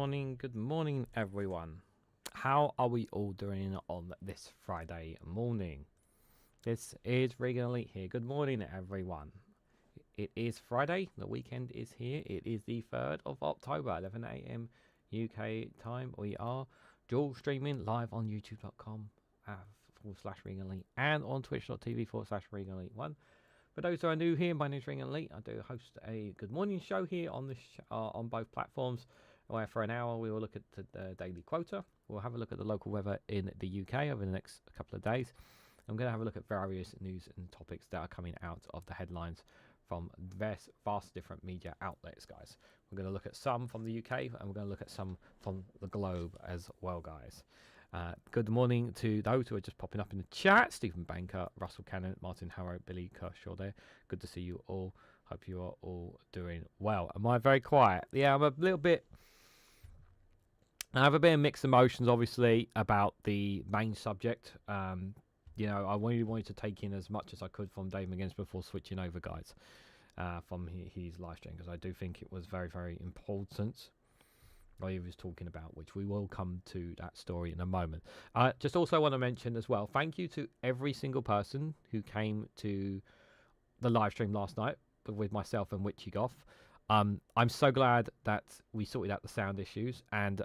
good morning, everyone. How are we all doing on this Friday morning? This is Reganelite here. Good morning, everyone. It is Friday. The weekend is here. It is the 3rd of October, 11 a.m. UK time. We are dual streaming live on youtube.com /Reganelite and on twitch.tv /Reganelite1. For those who are new here, my name is Reganelite. I do host a good morning show here on this on both platforms, where for an hour we will look at the daily quota. We'll have a look at the local weather in the UK over the next couple of days. I'm going to have a look at various news and topics that are coming out of the headlines from vast different media outlets, guys. We're going to look at some from the UK, and we're going to look at some from the globe as well, guys. Good morning to those who are just popping up in the chat. Stephen Banker, Russell Cannon, Martin Harrow, Billy Kershaw there. Good to see you all. Hope you are all doing well. Am I very quiet? Yeah, I'm a little bit... I have a bit of mixed emotions, obviously, about the main subject. You know, I really wanted to take in as much as I could from Dave McGinnis before switching over, guys, from his live stream, because I do think it was very, very important what he was talking about, which we will come to that story in a moment. Just also want to mention as well, thank you to every single person who came to the live stream last night with myself and Witchy Goth. I'm so glad that we sorted out the sound issues, and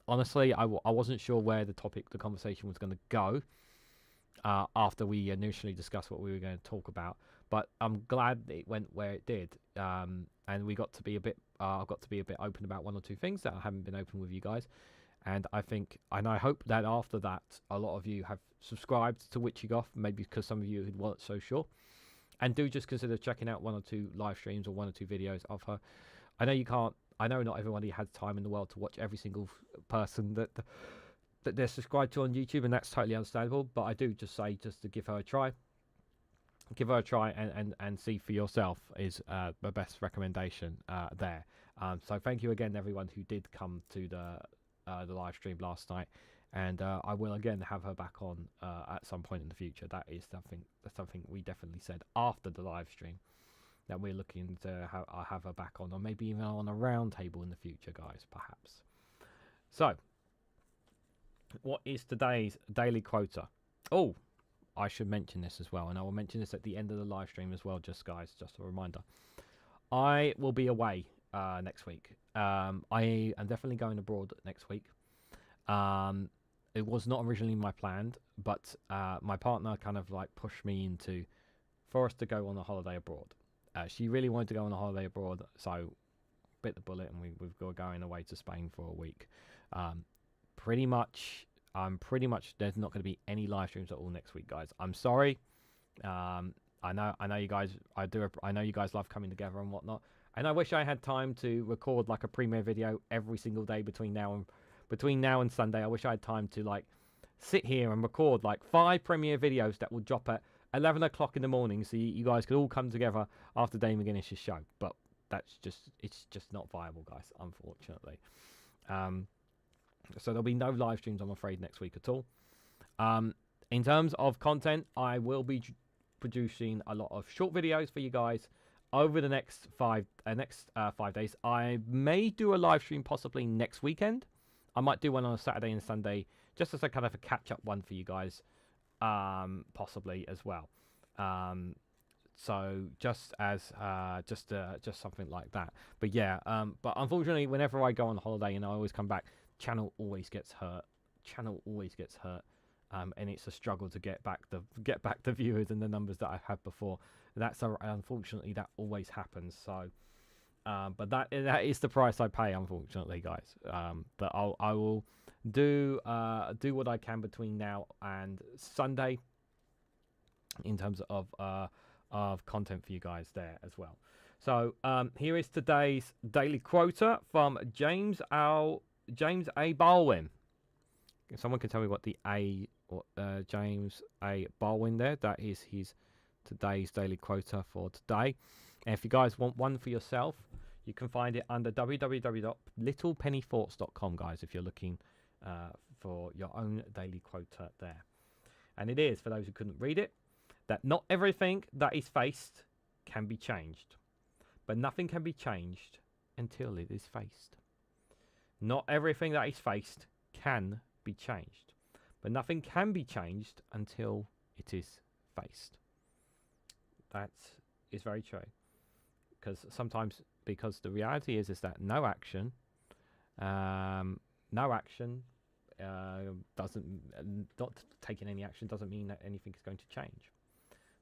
honestly, I wasn't sure where the conversation was going to go after we initially discussed what we were going to talk about. But I'm glad it went where it did, and we got to be a bit. I've got to be a bit open about one or two things that I haven't been open with you guys, and I think, and I hope that after that, a lot of you have subscribed to Witchy Goth, maybe because some of you weren't so sure, and do just consider checking out one or two live streams or one or two videos of her. I know you can't. I know not everybody has time in the world to watch every single person that they're subscribed to on YouTube, and that's totally understandable. But I do just say, just to give her a try. Give her a try and see for yourself is the best recommendation there. So thank you again, everyone who did come to the live stream last night, and I will again have her back on at some point in the future. That is something we definitely said after the live stream, that we're looking to have her back on, or maybe even on a round table in the future, guys, perhaps. So, what is today's daily quota? Oh, I should mention this as well, and I will mention this at the end of the live stream as well, just guys, just a reminder. I will be away next week. I am definitely going abroad next week. It was not originally my plan, but my partner kind of like pushed me for us to go on a holiday abroad. She really wanted to go on a holiday abroad, so bit the bullet, and we've got going away to Spain for a week. Pretty much there's not going to be any live streams at all next week, guys. I'm sorry. I know you guys. I know you guys love coming together and whatnot, and I wish I had time to record like a premiere video every single day between now and Sunday. I wish I had time to like sit here and record like 5 premiere videos that will drop at 11 o'clock in the morning, so you guys could all come together after Dave McGinnis' show. But it's just not viable, guys, unfortunately. So there'll be no live streams, I'm afraid, next week at all. In terms of content, I will be producing a lot of short videos for you guys over the next 5 days. I may do a live stream possibly next weekend. I might do one on a Saturday and Sunday, just as a kind of a catch-up one for you guys, possibly as well. So just something like that. But yeah, but unfortunately, whenever I go on holiday and I always come back, channel always gets hurt. And it's a struggle to get back the viewers and the numbers that I had before. Unfortunately, that always happens. So, but that is the price I pay, unfortunately, guys. But I will do what I can between now and Sunday in terms of content for you guys there as well. So here is today's daily quota from James A. Baldwin. If someone can tell me what the James A. Baldwin there, that is his today's daily quota for today. And if you guys want one for yourself, you can find it under www.littlepennythoughts.com, guys, if you're looking for your own daily quota there. And it is, for those who couldn't read it, that not everything that is faced can be changed, but nothing can be changed until it is faced. Not everything that is faced can be changed, but nothing can be changed until it is faced. That is very true. Because the reality is that no action doesn't, not taking any action doesn't mean that anything is going to change.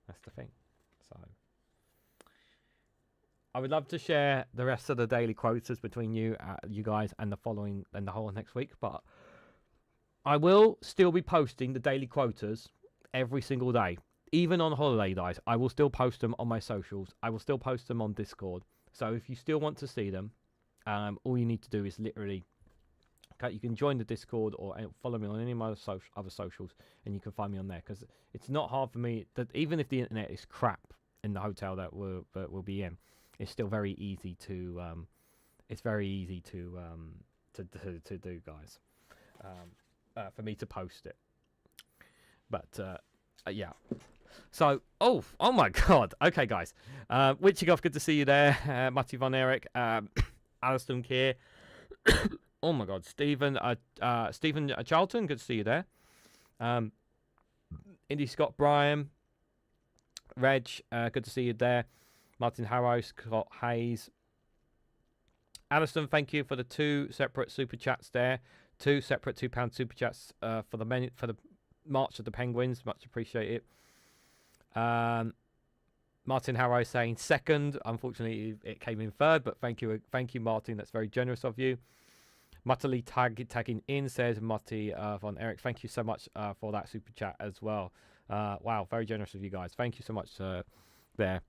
That's the thing. So I would love to share the rest of the daily quotas between you guys and the whole next week, but I will still be posting the daily quotas every single day. Even on holiday, guys, I will still post them on my socials. I will still post them on Discord. So if you still want to see them, all you need to do is literally, okay, you can join the Discord or follow me on any of my other socials, and you can find me on there. Because it's not hard for me, that even if the internet is crap in the hotel that we'll be in, it's still very easy to do, guys. For me to post it. But yeah. So, oh my God. Okay, guys. Witchigoff, good to see you there. Matty Von Erich, Alston Keir. Oh my God, Stephen Charlton, good to see you there. Indy Scott Bryan, Reg, good to see you there. Martin Harrow, Scott Hayes. Alison, thank you for the 2 separate super chats there. 2 separate £2 super chats for the March of the Penguins. Much appreciated. Martin Harrow saying second. Unfortunately, it came in third, but thank you, Martin. That's very generous of you. Mutterly tagging in says Matti Von Erich. Thank you so much for that super chat as well. Wow, very generous of you guys. Thank you so much there.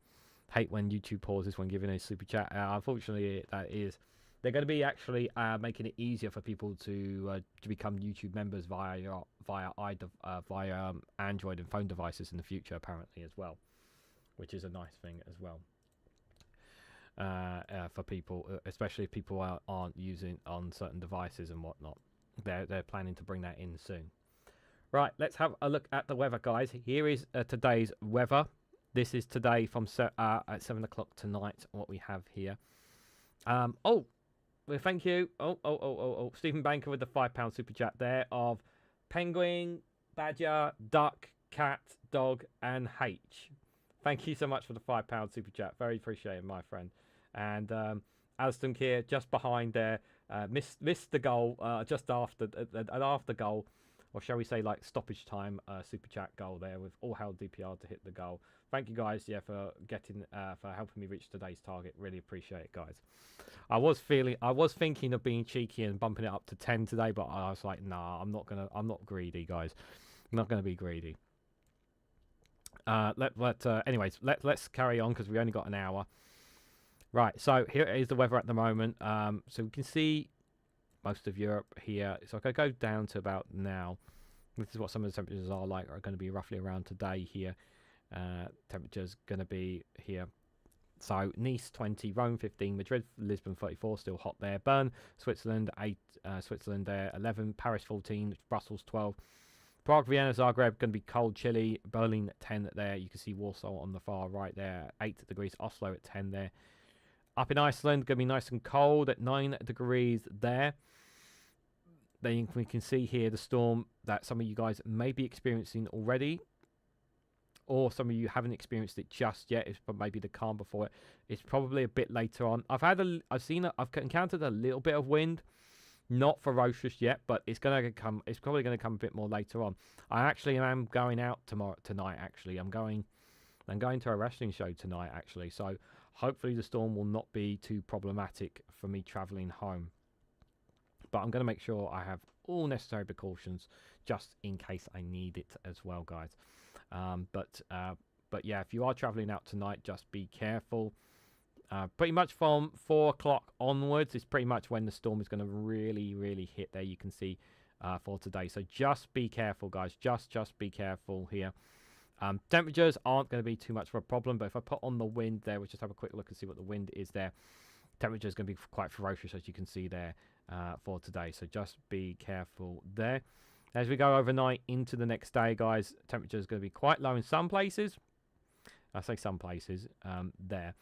Hate when YouTube pauses when giving a super chat. Unfortunately, they're going to be actually making it easier for people to become YouTube members via Android and phone devices in the future, apparently, as well, which is a nice thing as well for people, especially if people aren't using on certain devices and whatnot. They're planning to bring that in soon. Right, let's have a look at the weather, guys. Here is today's weather. This is today from at 7 o'clock tonight. What we have here. Well, thank you. Stephen Banker with the £5 super chat there of Penguin, Badger, Duck, Cat, Dog, and H. Thank you so much for the £5 super chat. Very appreciated, my friend. And Alston Keir just behind there. Missed the goal just after goal, or shall we say like stoppage time super chat goal there with all hail DPR to hit the goal. Thank you guys, for helping me reach today's target. Really appreciate it, guys. I was thinking of being cheeky and bumping it up to 10 today, but I was like, nah, I'm not greedy, guys. I'm not gonna be greedy. Anyways, let's carry on because we only got an hour. Right, so here is the weather at the moment. So we can see most of Europe here. So I could go down to about now. This is what some of the temperatures are going to be roughly around today here. Temperatures going to be here. So Nice 20, Rome 15, Madrid, Lisbon 34, still hot there. Bern, Switzerland 8, Switzerland there 11, Paris 14, Brussels 12. Prague, Vienna, Zagreb, going to be cold, chilly. Berlin at 10 there. You can see Warsaw on the far right there, 8 degrees. Oslo at 10 there. Up in Iceland, going to be nice and cold at 9 degrees there. Then we can see here the storm that some of you guys may be experiencing already, or some of you haven't experienced it just yet. It's maybe the calm before it. It's probably a bit later on. I've encountered a little bit of wind, not ferocious yet, but it's probably going to come a bit more later on. I actually am going out tonight. Actually, I'm going to a wrestling show tonight. Actually, so hopefully the storm will not be too problematic for me traveling home. But I'm going to make sure I have all necessary precautions just in case I need it as well, guys. But yeah, if you are traveling out tonight, just be careful. Pretty much from 4 o'clock onwards is pretty much when the storm is going to really hit there. You can see for today. So just be careful, guys. Just be careful here. Temperatures aren't going to be too much of a problem, but if I put on the wind there, we'll just have a quick look and see what the wind is there. Temperature is going to be quite ferocious, as you can see there, for today. So just be careful there. As we go overnight into the next day, guys, temperature is going to be quite low in some places. I say some places there.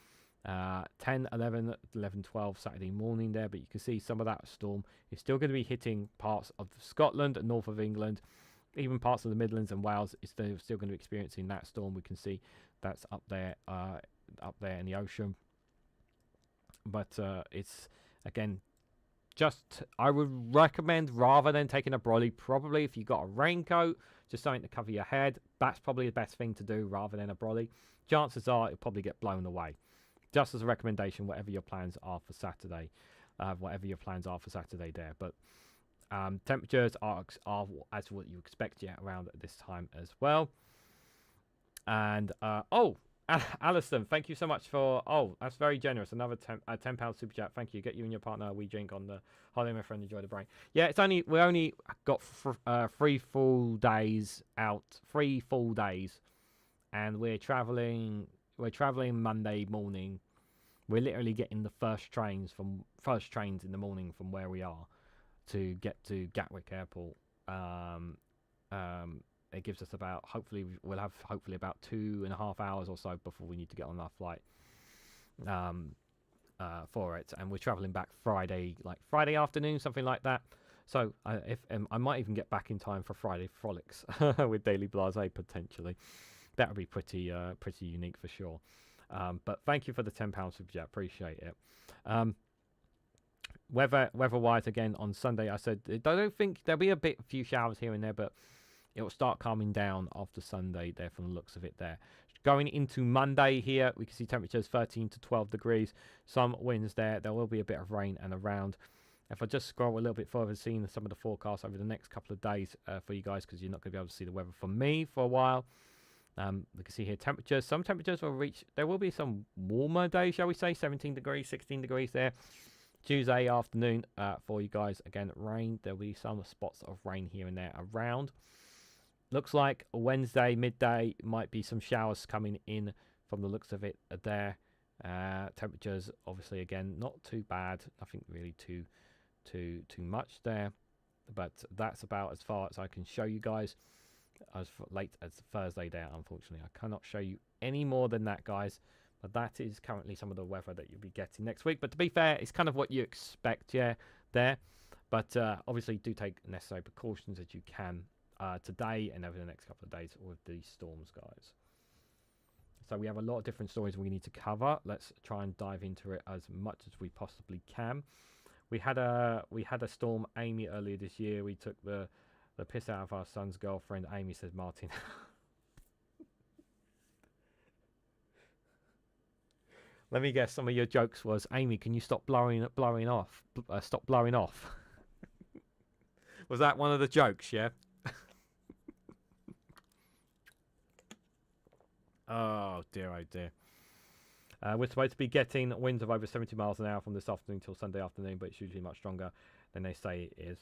10, 11, 11, 12 Saturday morning there, but you can see some of that storm is still going to be hitting parts of Scotland and north of England, even parts of the Midlands and Wales. Is still going to be experiencing that storm. We can see that's up there in the ocean, but it's again just I would recommend, rather than taking a brolly, probably if you got a raincoat, just something to cover your head, that's probably the best thing to do rather than a brolly. Chances are it'll probably get blown away. Just as a recommendation, whatever your plans are for Saturday, there. But temperatures are as what you expect, around at this time as well. And Alison, thank you so much for. Oh, that's very generous. Another £10 super chat. Thank you. Get you and your partner a wee drink on the holiday, my friend. Enjoy the brain. Yeah, we only got 3 full days out. 3 full days, and we're traveling. We're traveling Monday morning. We're literally getting the first trains in the morning from where we are to get to Gatwick Airport. It gives us we'll have about 2.5 hours or so before we need to get on our flight for it, and we're traveling back Friday afternoon, something like that. So if I might even get back in time for Friday frolics with Daily Blase potentially. That would be pretty unique for sure. But thank you for the £10 super chat, appreciate it. Weather-wise, again on Sunday, I said I don't think there'll be a few showers here and there, but it will start calming down after Sunday there from the looks of it there. Going into Monday here, we can see temperatures 13 to 12 degrees, some winds there. There will be a bit of rain and around. If I just scroll a little bit further, seeing some of the forecasts over the next couple of days for you guys, because you're not going to be able to see the weather from me for a while. You can see here temperatures. Some temperatures will reach. There will be some warmer days, shall we say, 17 degrees, 16 degrees there. Tuesday afternoon for you guys. Again, rain. There'll be some spots of rain here and there around. Looks like Wednesday midday might be some showers coming in from the looks of it there. Temperatures, obviously, again, not too bad. Nothing really too much there. But that's about as far as I can show you guys. As late as Thursday there, unfortunately. I cannot show you any more than that, guys. But that is currently some of the weather that you'll be getting next week. But to be fair, it's kind of what you expect, there. But obviously, do take necessary precautions as you can today and over the next couple of days with these storms, guys. So we have a lot of different stories we need to cover. Let's try and dive into it as much as we possibly can. We had a storm, Amy, earlier this year. We took the piss out of our son's girlfriend. Amy, says Martin. Let me guess, some of your jokes was, Amy, can you stop blowing off? Stop blowing off. Was that one of the jokes, yeah? Oh dear, oh dear. We're supposed to be getting winds of over 70 miles an hour from this afternoon till Sunday afternoon, but it's usually much stronger than they say it is.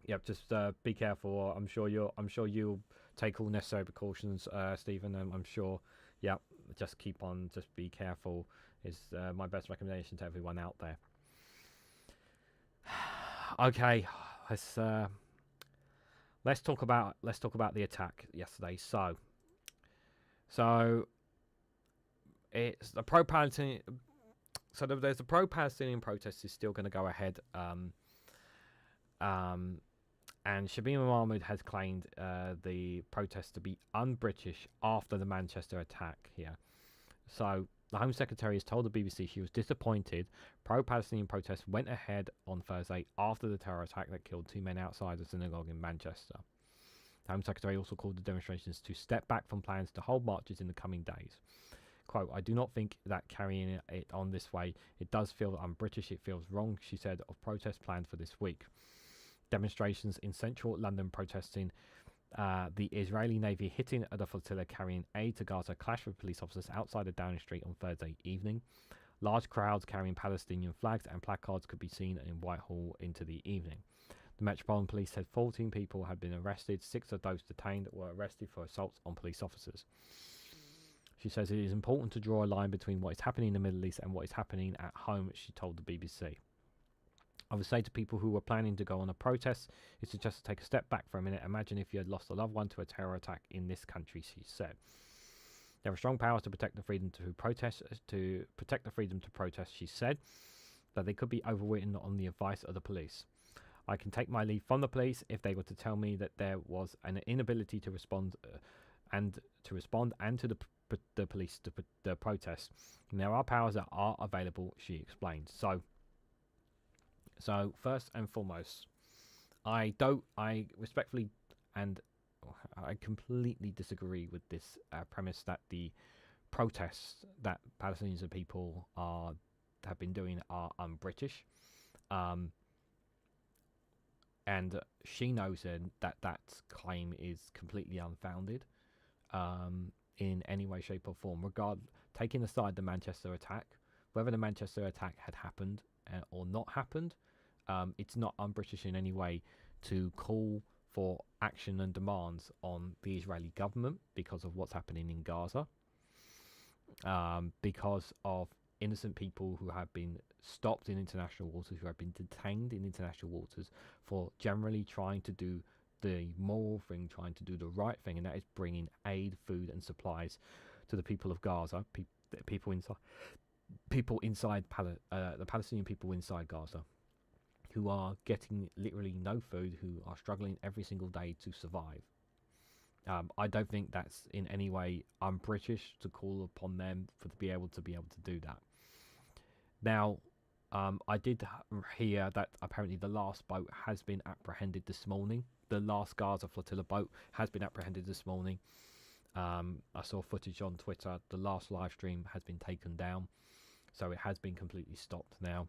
Yep, just be careful. I'm sure you'll take all necessary precautions, Stephen. I'm sure. Yep, just be careful is my best recommendation to everyone out there. Okay, let's talk about the attack yesterday. So it's the pro-Palestinian. So there's the pro-Palestinian protest is still going to go ahead. And Shabima Mahmood has claimed the protest to be un-British after the Manchester attack here. So the Home Secretary has told the BBC she was disappointed pro-Palestinian protests went ahead on Thursday after the terror attack that killed 2 men outside a synagogue in Manchester. The Home Secretary also called the demonstrations to step back from plans to hold marches in the coming days. Quote, I do not think that carrying it on this way, it does feel un-British, it feels wrong, she said, of protests planned for this week. Demonstrations in central London protesting the Israeli Navy hitting the flotilla carrying aid to Gaza clashed with police officers outside of Downing Street on Thursday evening. Large crowds carrying Palestinian flags and placards could be seen in Whitehall into the evening. The Metropolitan Police said 14 people had been arrested. 6 of those detained were arrested for assaults on police officers. She says it is important to draw a line between what is happening in the Middle East and what is happening at home, she told the BBC. I would say to people who were planning to go on a protest is to just take a step back for a minute. Imagine if you had lost a loved one to a terror attack in this country, she said. There are strong powers to protect the freedom to protest, she said, that they could be overwritten on the advice of the police. I can take my leave from the police if they were to tell me that there was an inability to respond and to the police to the protests. And there are powers that are available, she explained. So first and foremost, I respectfully and I completely disagree with this premise that the protests that Palestinians and people have been doing are un-British. And she knows that claim is completely unfounded in any way, shape, or form. Taking aside the Manchester attack, whether the Manchester attack had happened or not happened, it's not un-British in any way to call for action and demands on the Israeli government because of what's happening in Gaza, because of innocent people who have been stopped in international waters, who have been detained in international waters for generally trying to do the moral thing, trying to do the right thing, and that is bringing aid, food, and supplies to the people of Gaza, the Palestinian people inside Gaza, who are getting literally no food, who are struggling every single day to survive. I don't think that's in any way un-British to call upon them to be able to do that. Now, I did hear that apparently the last boat has been apprehended this morning. The last Gaza flotilla boat has been apprehended this morning. I saw footage on Twitter. The last live stream has been taken down, so it has been completely stopped now.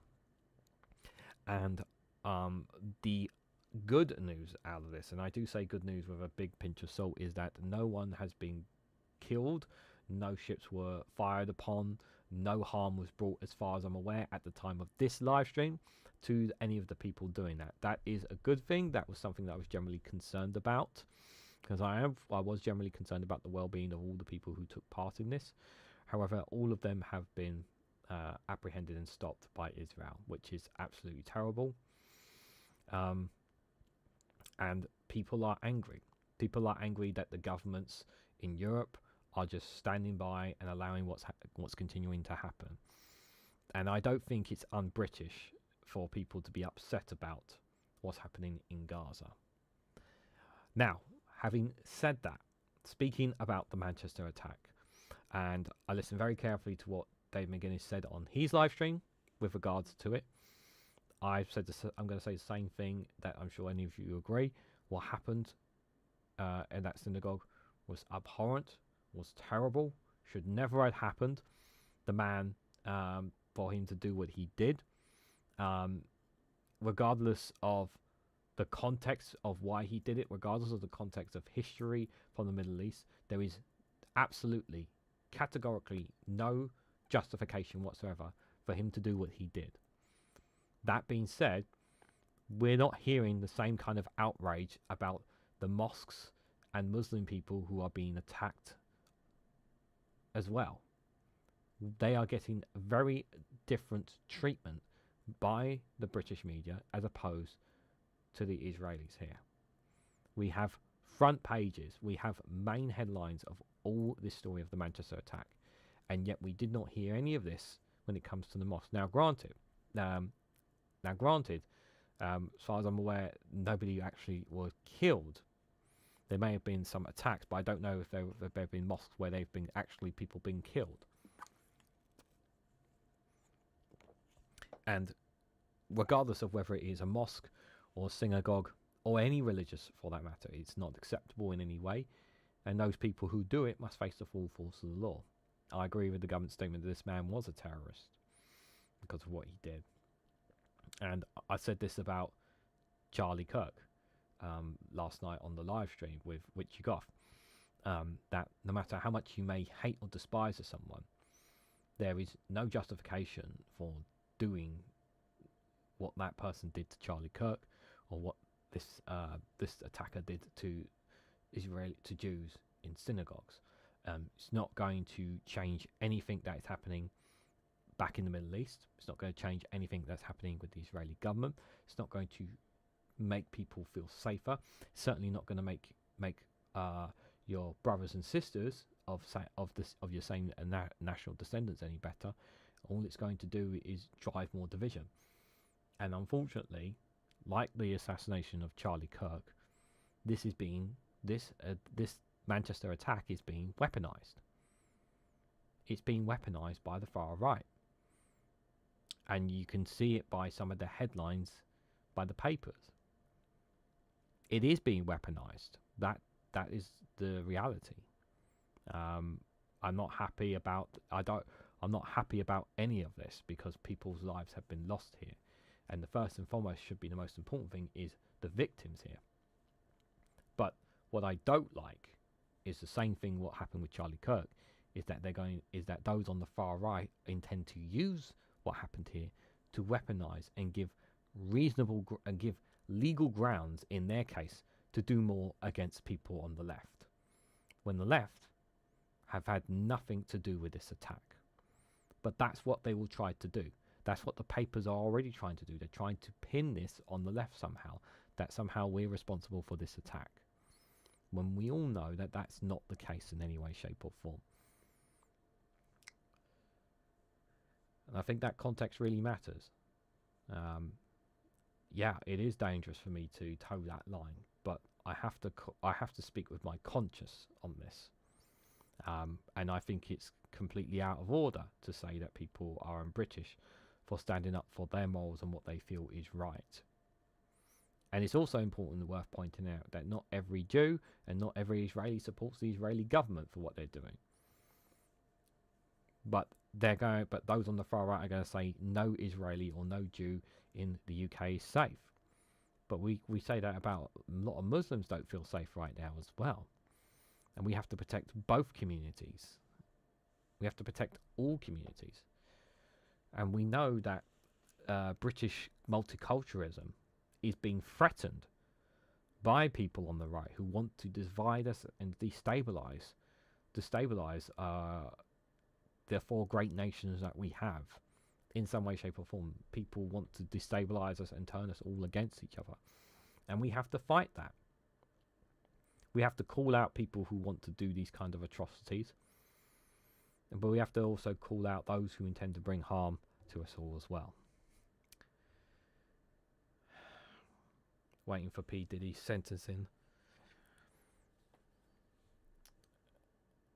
And the good news out of this, and I do say good news with a big pinch of salt, is that no one has been killed, no ships were fired upon, no harm was brought, as far as I'm aware, at the time of this live stream to any of the people doing that. That is a good thing. That was something that I was generally concerned about, because I was generally concerned about the well-being of all the people who took part in this. However, all of them have been apprehended and stopped by Israel, which is absolutely terrible. And people are angry. People are angry that the governments in Europe are just standing by and allowing what's continuing to happen. And I don't think it's un-British for people to be upset about what's happening in Gaza. Now, having said that, speaking about the Manchester attack, and I listened very carefully to what Dave McGuinness said on his live stream with regards to it. I'm going to say the same thing that I'm sure any of you agree. What happened in that synagogue was abhorrent, was terrible, should never have happened. The man, for him to do what he did, regardless of the context of why he did it, regardless of the context of history from the Middle East, there is absolutely, categorically no justification whatsoever for him to do what he did. That being said, we're not hearing the same kind of outrage about the mosques and Muslim people who are being attacked as well. They are getting very different treatment by the British media as opposed to the Israelis here. We have front pages, we have main headlines of all this story of the Manchester attack, and yet we did not hear any of this when it comes to the mosque. Now granted, as far as I'm aware, nobody actually was killed. There may have been some attacks, but I don't know if there have been mosques where they've been actually people being killed. And regardless of whether it is a mosque or a synagogue or any religious for that matter, it's not acceptable in any way. And those people who do it must face the full force of the law. I agree with the government statement that this man was a terrorist because of what he did. And I said this about Charlie Kirk last night on the live stream with Witchy Goth, that no matter how much you may hate or despise someone, there is no justification for doing what that person did to Charlie Kirk, or what this attacker did to Jews in synagogues. It's not going to change anything that is happening back in the Middle East. It's not going to change anything that's happening with the Israeli government. It's not going to make people feel safer. It's certainly not going to make your brothers and sisters of your same national descendants any better. All it's going to do is drive more division. And unfortunately, like the assassination of Charlie Kirk, this Manchester attack is being weaponized. It's being weaponized by the far right, and you can see it by some of the headlines by the papers. It is being weaponized. That is the reality. I'm not happy about. I'm not happy about any of this because people's lives have been lost here, and the first and foremost should be the most important thing is the victims here. But what I don't like is the same thing what happened with Charlie Kirk, is that those on the far right intend to use what happened here to weaponize and give legal grounds in their case to do more against people on the left, when the left have had nothing to do with this attack. But that's what they will try to do. That's what the papers are already trying to do. They're trying to pin this on the left somehow, that somehow we're responsible for this attack, when we all know that that's not the case in any way, shape or form. And I think that context really matters. Yeah, it is dangerous for me to toe that line, but I have to speak with my conscience on this. And I think it's completely out of order to say that people are un-British for standing up for their morals and what they feel is right. And it's also important and worth pointing out that not every Jew and not every Israeli supports the Israeli government for what they're doing. But those on the far right are going to say no Israeli or no Jew in the UK is safe. But we say that about a lot of Muslims don't feel safe right now as well. And we have to protect both communities. We have to protect all communities. And we know that British multiculturalism is being threatened by people on the right who want to divide us and destabilize the four great nations that we have in some way, shape or form. People want to destabilize us and turn us all against each other. And we have to fight that. We have to call out people who want to do these kind of atrocities. But we have to also call out those who intend to bring harm to us all as well. Waiting for P. Diddy's sentencing.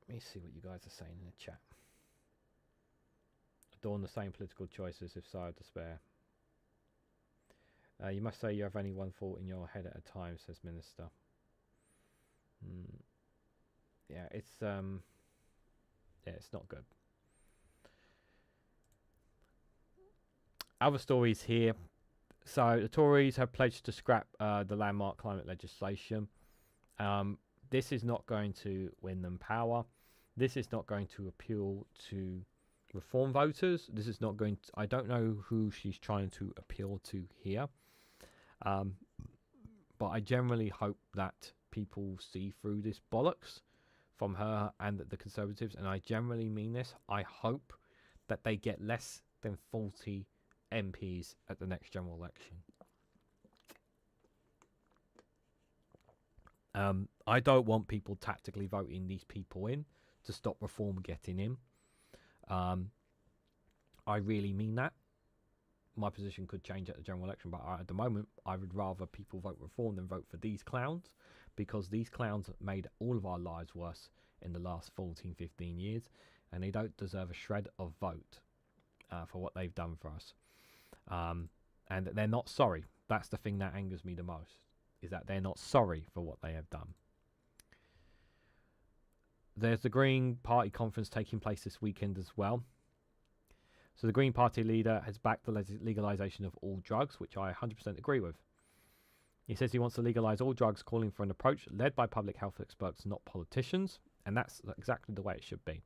Let me see what you guys are saying in the chat. Adorn the same political choices if so despair. You must say you have only one thought in your head at a time, says Minister. Yeah, it's not good. Other stories here. So the Tories have pledged to scrap the landmark climate legislation. This is not going to win them power. This is not going to appeal to Reform voters. This is not going to... I don't know who she's trying to appeal to here. But I generally hope that people see through this bollocks from her and the Conservatives. And I generally mean this. I hope that they get less than 40 MPs at the next general election. I don't want people tactically voting these people in to stop Reform getting in. I really mean that. My position could change at the general election, but at the moment, I would rather people vote Reform than vote for these clowns, because these clowns made all of our lives worse in the last 14, 15 years, and they don't deserve a shred of vote for what they've done for us. And they're not sorry. That's the thing that angers me the most, is that they're not sorry for what they have done. There's the Green Party conference taking place this weekend as well. So the Green Party leader has backed the legalisation of all drugs, which I 100% agree with. He says he wants to legalise all drugs, calling for an approach led by public health experts, not politicians, and that's exactly the way it should be.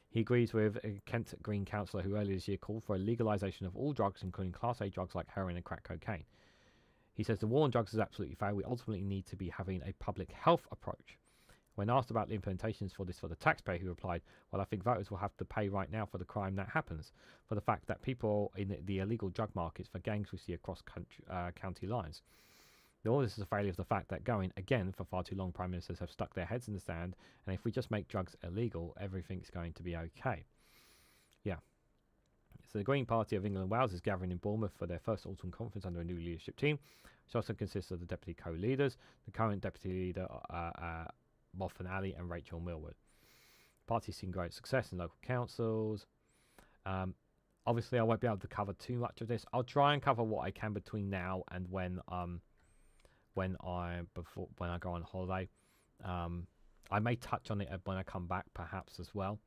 He agrees with a Kent Green councillor who earlier this year called for a legalisation of all drugs, including Class A drugs like heroin and crack cocaine. He says the war on drugs has absolutely failed. We ultimately need to be having a public health approach. When asked about the implementations for this for the taxpayer, he replied, well, I think voters will have to pay right now for the crime that happens, for the fact that people in the illegal drug markets for gangs we see across county lines. All this is a failure of the fact that going, again, for far too long, prime ministers have stuck their heads in the sand, and if we just make drugs illegal, everything's going to be okay. Yeah. So the Green Party of England and Wales is gathering in Bournemouth for their first autumn conference under a new leadership team, which also consists of the deputy co-leaders, the current deputy leader, Moffin Ali, and Rachel Millward. The party's seen great success in local councils. Obviously, I won't be able to cover too much of this. I'll try and cover what I can between now and when I go on holiday. I may touch on it when I come back, perhaps as well.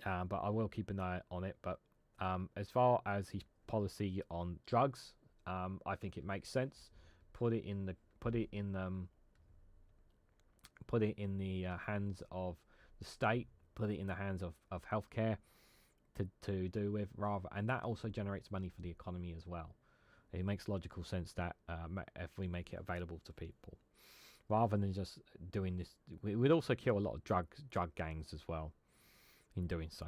But I will keep an eye on it. But as far as his policy on drugs, I think it makes sense. Put it in the hands of the state. Put it in the hands of healthcare to do with, rather, and that also generates money for the economy as well. It makes logical sense that if we make it available to people, rather than just doing this, we would also kill a lot of drug gangs as well in doing so.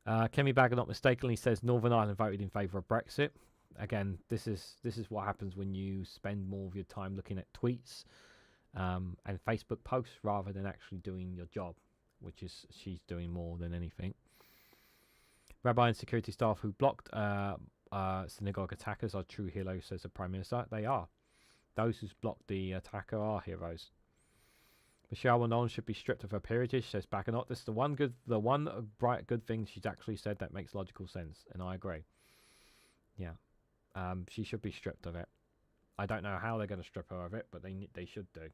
Kemi Bagger not mistakenly says Northern Ireland voted in favour of Brexit. Again, this is what happens when you spend more of your time looking at tweets and Facebook posts rather than actually doing your job, which is she's doing more than anything. Rabbi and security staff who blocked synagogue attackers are true heroes, says the Prime Minister. They are. Those who blocked the attacker are heroes. Michelle Wanon should be stripped of her peerage, says Bacanot. This is the one bright good thing she's actually said that makes logical sense, and I agree. Yeah, she should be stripped of it. I don't know how they're going to strip her of it, but they should do.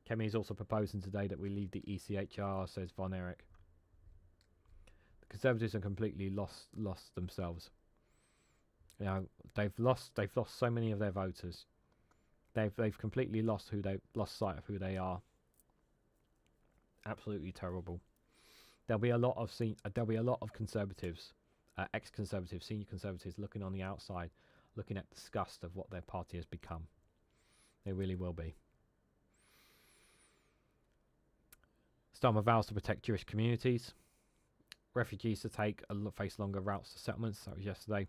Kemi is also proposing today that we leave the ECHR, says Von Erich. The Conservatives have completely lost themselves. You know, they've lost so many of their voters. They've completely lost sight of who they are. Absolutely terrible. There'll be a lot of Conservatives, ex-Conservatives, senior Conservatives looking on the outside, looking at disgust of what their party has become. They really will be. Starmer vows to protect Jewish communities. Refugees to face longer routes to settlements. That was yesterday.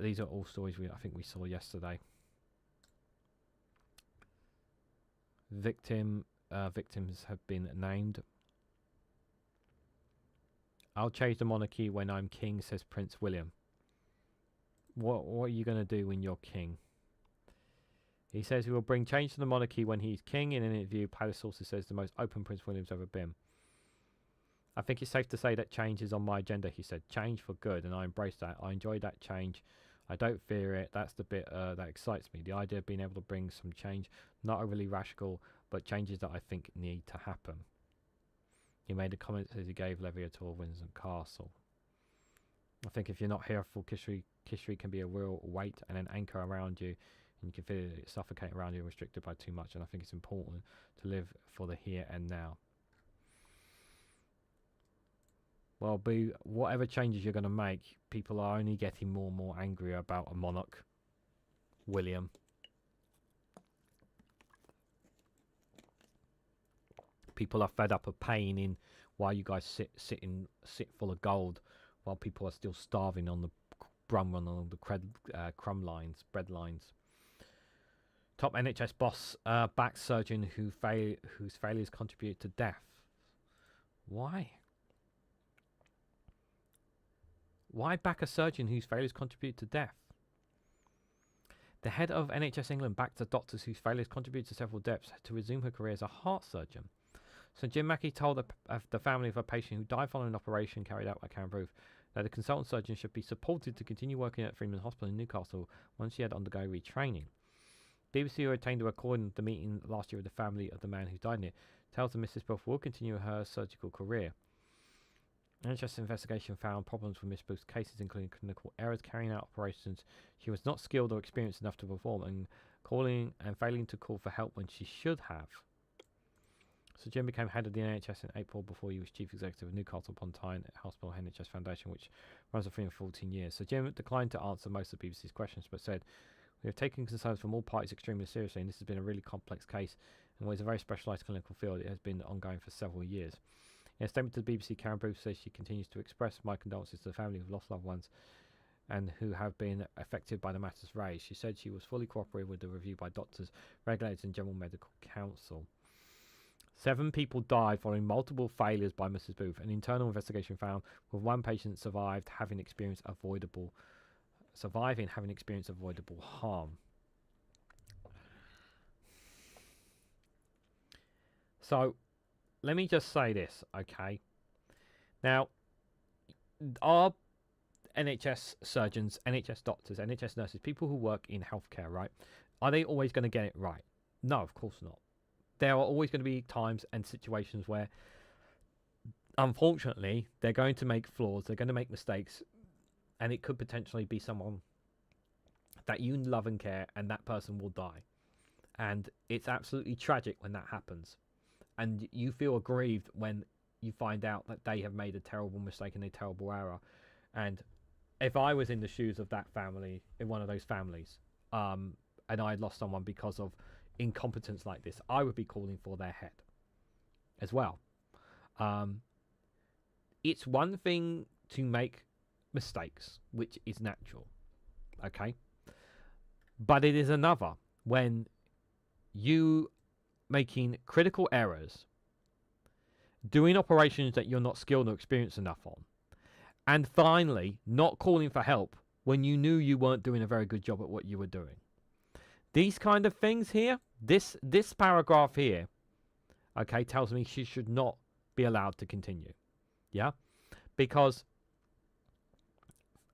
These are all stories I think we saw yesterday. Victims have been named. I'll change the monarchy when I'm king, says Prince William. What are you going to do when you're king? He says he will bring change to the monarchy when he's king. In an interview, Palace Sources says the most open Prince William's ever been. I think it's safe to say that change is on my agenda, he said. Change for good, and I embrace that. I enjoy that change. I don't fear it. That's the bit that excites me. The idea of being able to bring some change, not overly radical, but changes that I think need to happen. He made a comment as he gave levy a tour of Windsor Castle. I think if you're not here for history can be a real weight and an anchor around you, and you can feel it suffocating around you, restricted by too much. And I think it's important to live for the here and now. Well, whatever changes you're going to make, people are only getting more and more angry about a monarch, William. People are fed up of paying in while you guys sit full of gold, while people are still starving on the crumb lines, bread lines. Top NHS boss back surgeon whose failures contribute to death. Why? Why back a surgeon whose failures contribute to death? The head of NHS England backed a doctor whose failures contribute to several deaths to resume her career as a heart surgeon. So Jim Mackey told the family of a patient who died following an operation carried out by Karen Bruce that the consultant surgeon should be supported to continue working at Freeman Hospital in Newcastle once she had undergone retraining. BBC, who obtained a recording of the meeting last year with the family of the man who died in it, tells them Mrs. Booth will continue her surgical career. NHS investigation found problems with Miss Booth's cases, including clinical errors carrying out operations she was not skilled or experienced enough to perform, and failing to call for help when she should have. So Jim became head of the NHS in April before he was chief executive of Newcastle upon Tyne Hospital NHS Foundation, which runs for 14 years. So Jim declined to answer most of BBC's questions, but said, "We have taken concerns from all parties extremely seriously, and this has been a really complex case, and was a very specialised clinical field. It has been ongoing for several years." In a statement to the BBC, Karen Bruce says she continues to express my condolences to the family who've lost loved ones, and who have been affected by the matters raised. She said she was fully cooperative with the review by doctors, regulators, and General Medical Council. 7 people died following multiple failures by Mrs. Booth. An internal investigation found with 1 patient surviving having experienced avoidable harm. So, let me just say this, okay? Now, our NHS surgeons, NHS doctors, NHS nurses, people who work in healthcare, right? Are they always going to get it right? No, of course not. There are always going to be times and situations where, unfortunately, they're going to make flaws, they're going to make mistakes, and it could potentially be someone that you love and care, and that person will die. And it's absolutely tragic when that happens. And you feel aggrieved when you find out that they have made a terrible mistake and a terrible error. And if I was in the shoes of that family, in one of those families, and I had lost someone because of incompetence like this, I would be calling for their head as well. It's one thing to make mistakes, which is natural, okay? But it is another when you making critical errors, doing operations that you're not skilled or experienced enough on, and finally not calling for help when you knew you weren't doing a very good job at what you were doing. These kind of things here, this paragraph here, okay, tells me she should not be allowed to continue. Yeah? Because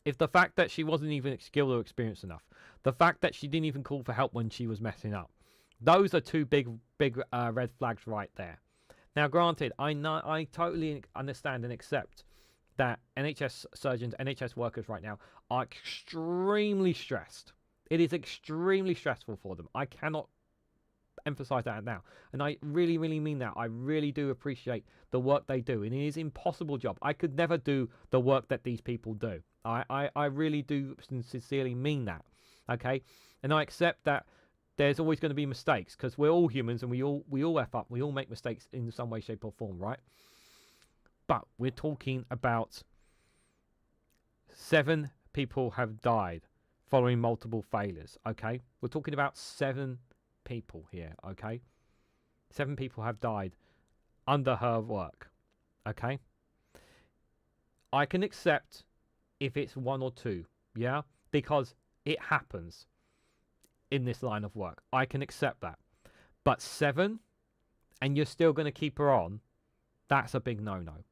if the fact that she wasn't even skilled or experienced enough, the fact that she didn't even call for help when she was messing up, those are 2 big red flags right there. Now, granted, I totally understand and accept that NHS surgeons, NHS workers right now are extremely stressed. It is extremely stressful for them. I cannot emphasize that now. And I really, really mean that. I really do appreciate the work they do. And it is an impossible job. I could never do the work that these people do. I really do sincerely mean that. Okay? And I accept that there's always going to be mistakes because we're all humans and we all F up. We all make mistakes in some way, shape or form, right? But we're talking about 7 people have died following multiple failures, okay? We're talking about 7 people here, okay? 7 people have died under her work, okay? I can accept if it's 1 or 2, yeah? Because it happens in this line of work. I can accept that. But 7, and you're still going to keep her on, that's a big no-no.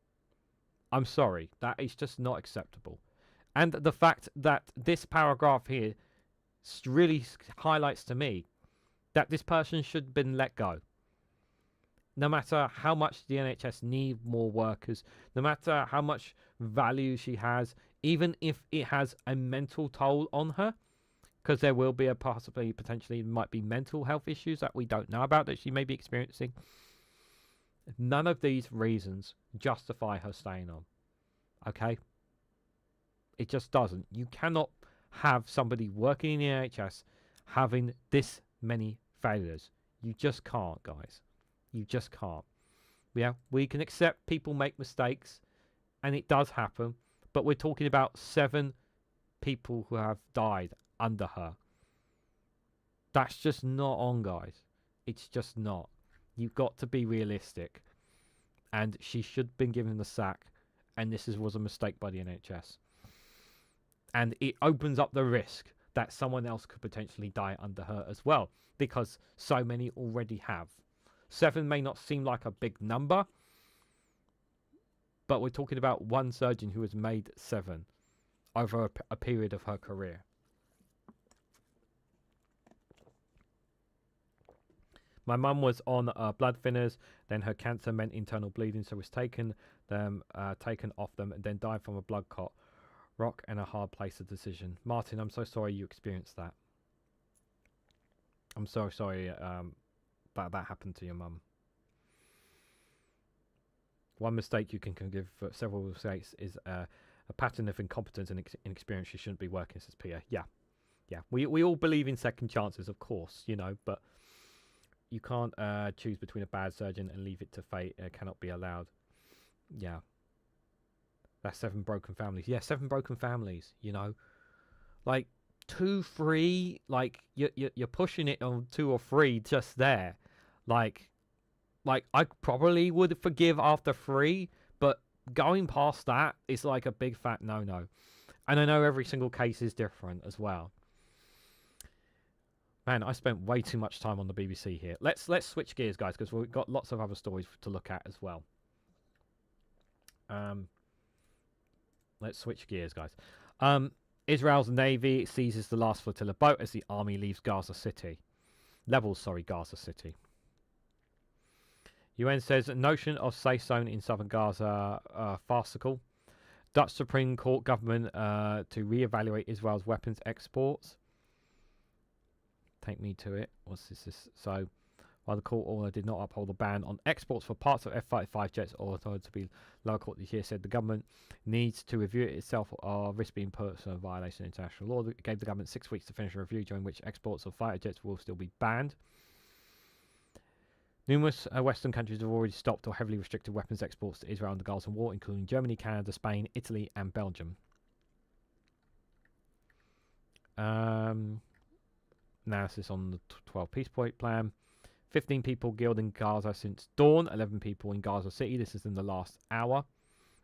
I'm sorry. That is just not acceptable. And the fact that this paragraph here really highlights to me that this person should have been let go. No matter how much the NHS need more workers, no matter how much value she has, even if it has a mental toll on her, because there will be potentially might be mental health issues that we don't know about that she may be experiencing. None of these reasons justify her staying on. Okay? It just doesn't. You cannot have somebody working in the NHS having this many failures. You just can't, guys. You just can't. Yeah, we can accept people make mistakes, and it does happen, but we're talking about 7 people who have died under her. That's just not on, guys. It's just not. You've got to be realistic. And she should have been given the sack, and this was a mistake by the NHS. And it opens up the risk that someone else could potentially die under her as well, because so many already have. 7 may not seem like a big number, but we're talking about one surgeon who has made 7 over a period of her career. My mum was on blood thinners, then her cancer meant internal bleeding, so was taken off them, and then died from a blood clot. Rock and a hard place of decision. Martin, I'm so sorry you experienced that. I'm so sorry that happened to your mum. One mistake you can give for several mistakes is a pattern of incompetence and inexperience. You shouldn't be working, says Pia. Yeah. We all believe in second chances, of course, but you can't choose between a bad surgeon and leave it to fate. It cannot be allowed. Yeah. That's 7 broken families. Yeah, 7 broken families, like 2, 3. Like you're pushing it on 2 or 3 just there. Like I probably would forgive after 3, but going past that is like a big fat no. And I know every single case is different as well. Man, I spent way too much time on the BBC here. Let's switch gears, guys, because we've got lots of other stories to look at as well. Let's switch gears, guys. Israel's Navy seizes the last flotilla boat as the army leaves Gaza City. Gaza City. UN says notion of safe zone in southern Gaza farcical. Dutch Supreme Court government to re-evaluate Israel's weapons exports. Take me to it. What's this? So, while the court order did not uphold the ban on exports for parts of F-35 jets or authority to be lower court this year, said the government needs to review it itself or risk being put in a violation of international law. It gave the government 6 weeks to finish a review during which exports of fighter jets will still be banned. Numerous Western countries have already stopped or heavily restricted weapons exports to Israel in the Gaza war, including Germany, Canada, Spain, Italy, and Belgium. Analysis on the 12 peace point plan. 15 people killed in Gaza since dawn. 11 people in Gaza City. This is in the last hour,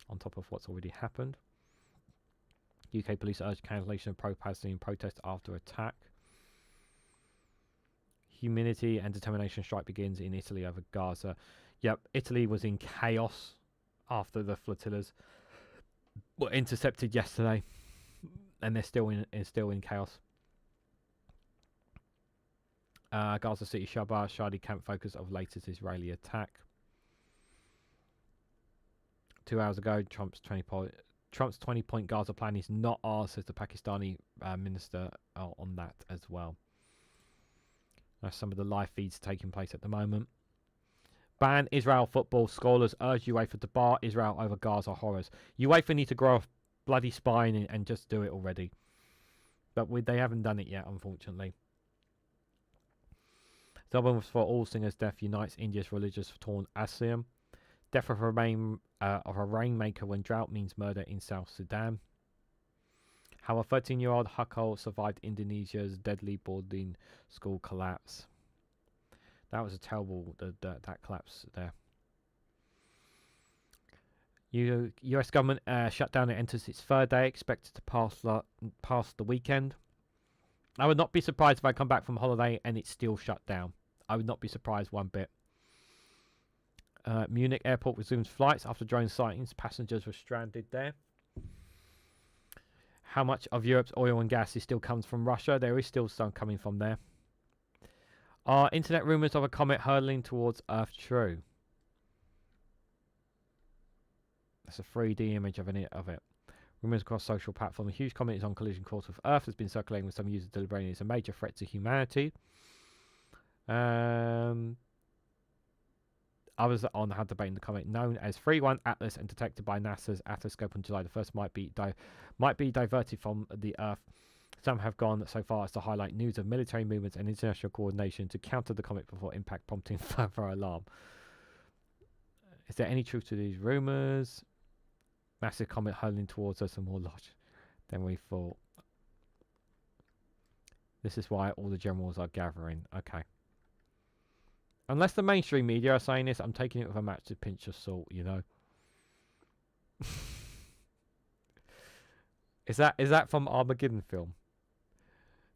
on top of what's already happened. UK police urge cancellation of pro-Palestinian protest after attack. Humility and determination strike begins in Italy over Gaza. Yep, Italy was in chaos after the flotillas were intercepted yesterday, and they're still in chaos. Gaza City Shabbat Shadi camp focus of latest Israeli attack. 2 hours ago, Trump's 20-point Gaza plan is not ours, says the Pakistani minister on that as well. Some of the live feeds taking place at the moment. Ban Israel football. Scholars urge UEFA to bar Israel over Gaza horrors. UEFA need to grow a bloody spine and just do it already. But they haven't done it yet, unfortunately. Dublin for all singers' death unites India's religious torn Asiam. Death of a rainmaker when drought means murder in South Sudan. How a 13-year-old Hakol survived Indonesia's deadly boarding school collapse. That was a terrible that collapse there. U.S. government shutdown enters its 3rd day, expected to pass the weekend. I would not be surprised if I come back from holiday and it's still shut down. I would not be surprised one bit. Munich airport resumes flights after drone sightings. Passengers were stranded there. How much of Europe's oil and gas still comes from Russia? There is still some coming from there. Are internet rumours of a comet hurtling towards Earth true? That's a 3D image of it. Rumours across social platforms. A huge comet is on collision course with Earth. Has been circulating with some users deliberating it's a major threat to humanity. Others on had debating the comet known as 3-1 Atlas and detected by NASA's Atlascope on July the 1st might be diverted from the Earth. Some have gone so far as to highlight news of military movements and international coordination to counter the comet before impact, prompting further alarm. Is there any truth to these rumours? Massive comet hurtling towards us and more large than we thought. This is why all the generals are gathering. Okay. Unless the mainstream media are saying this, I'm taking it with a massive pinch of salt, you know. Is that from Armageddon film?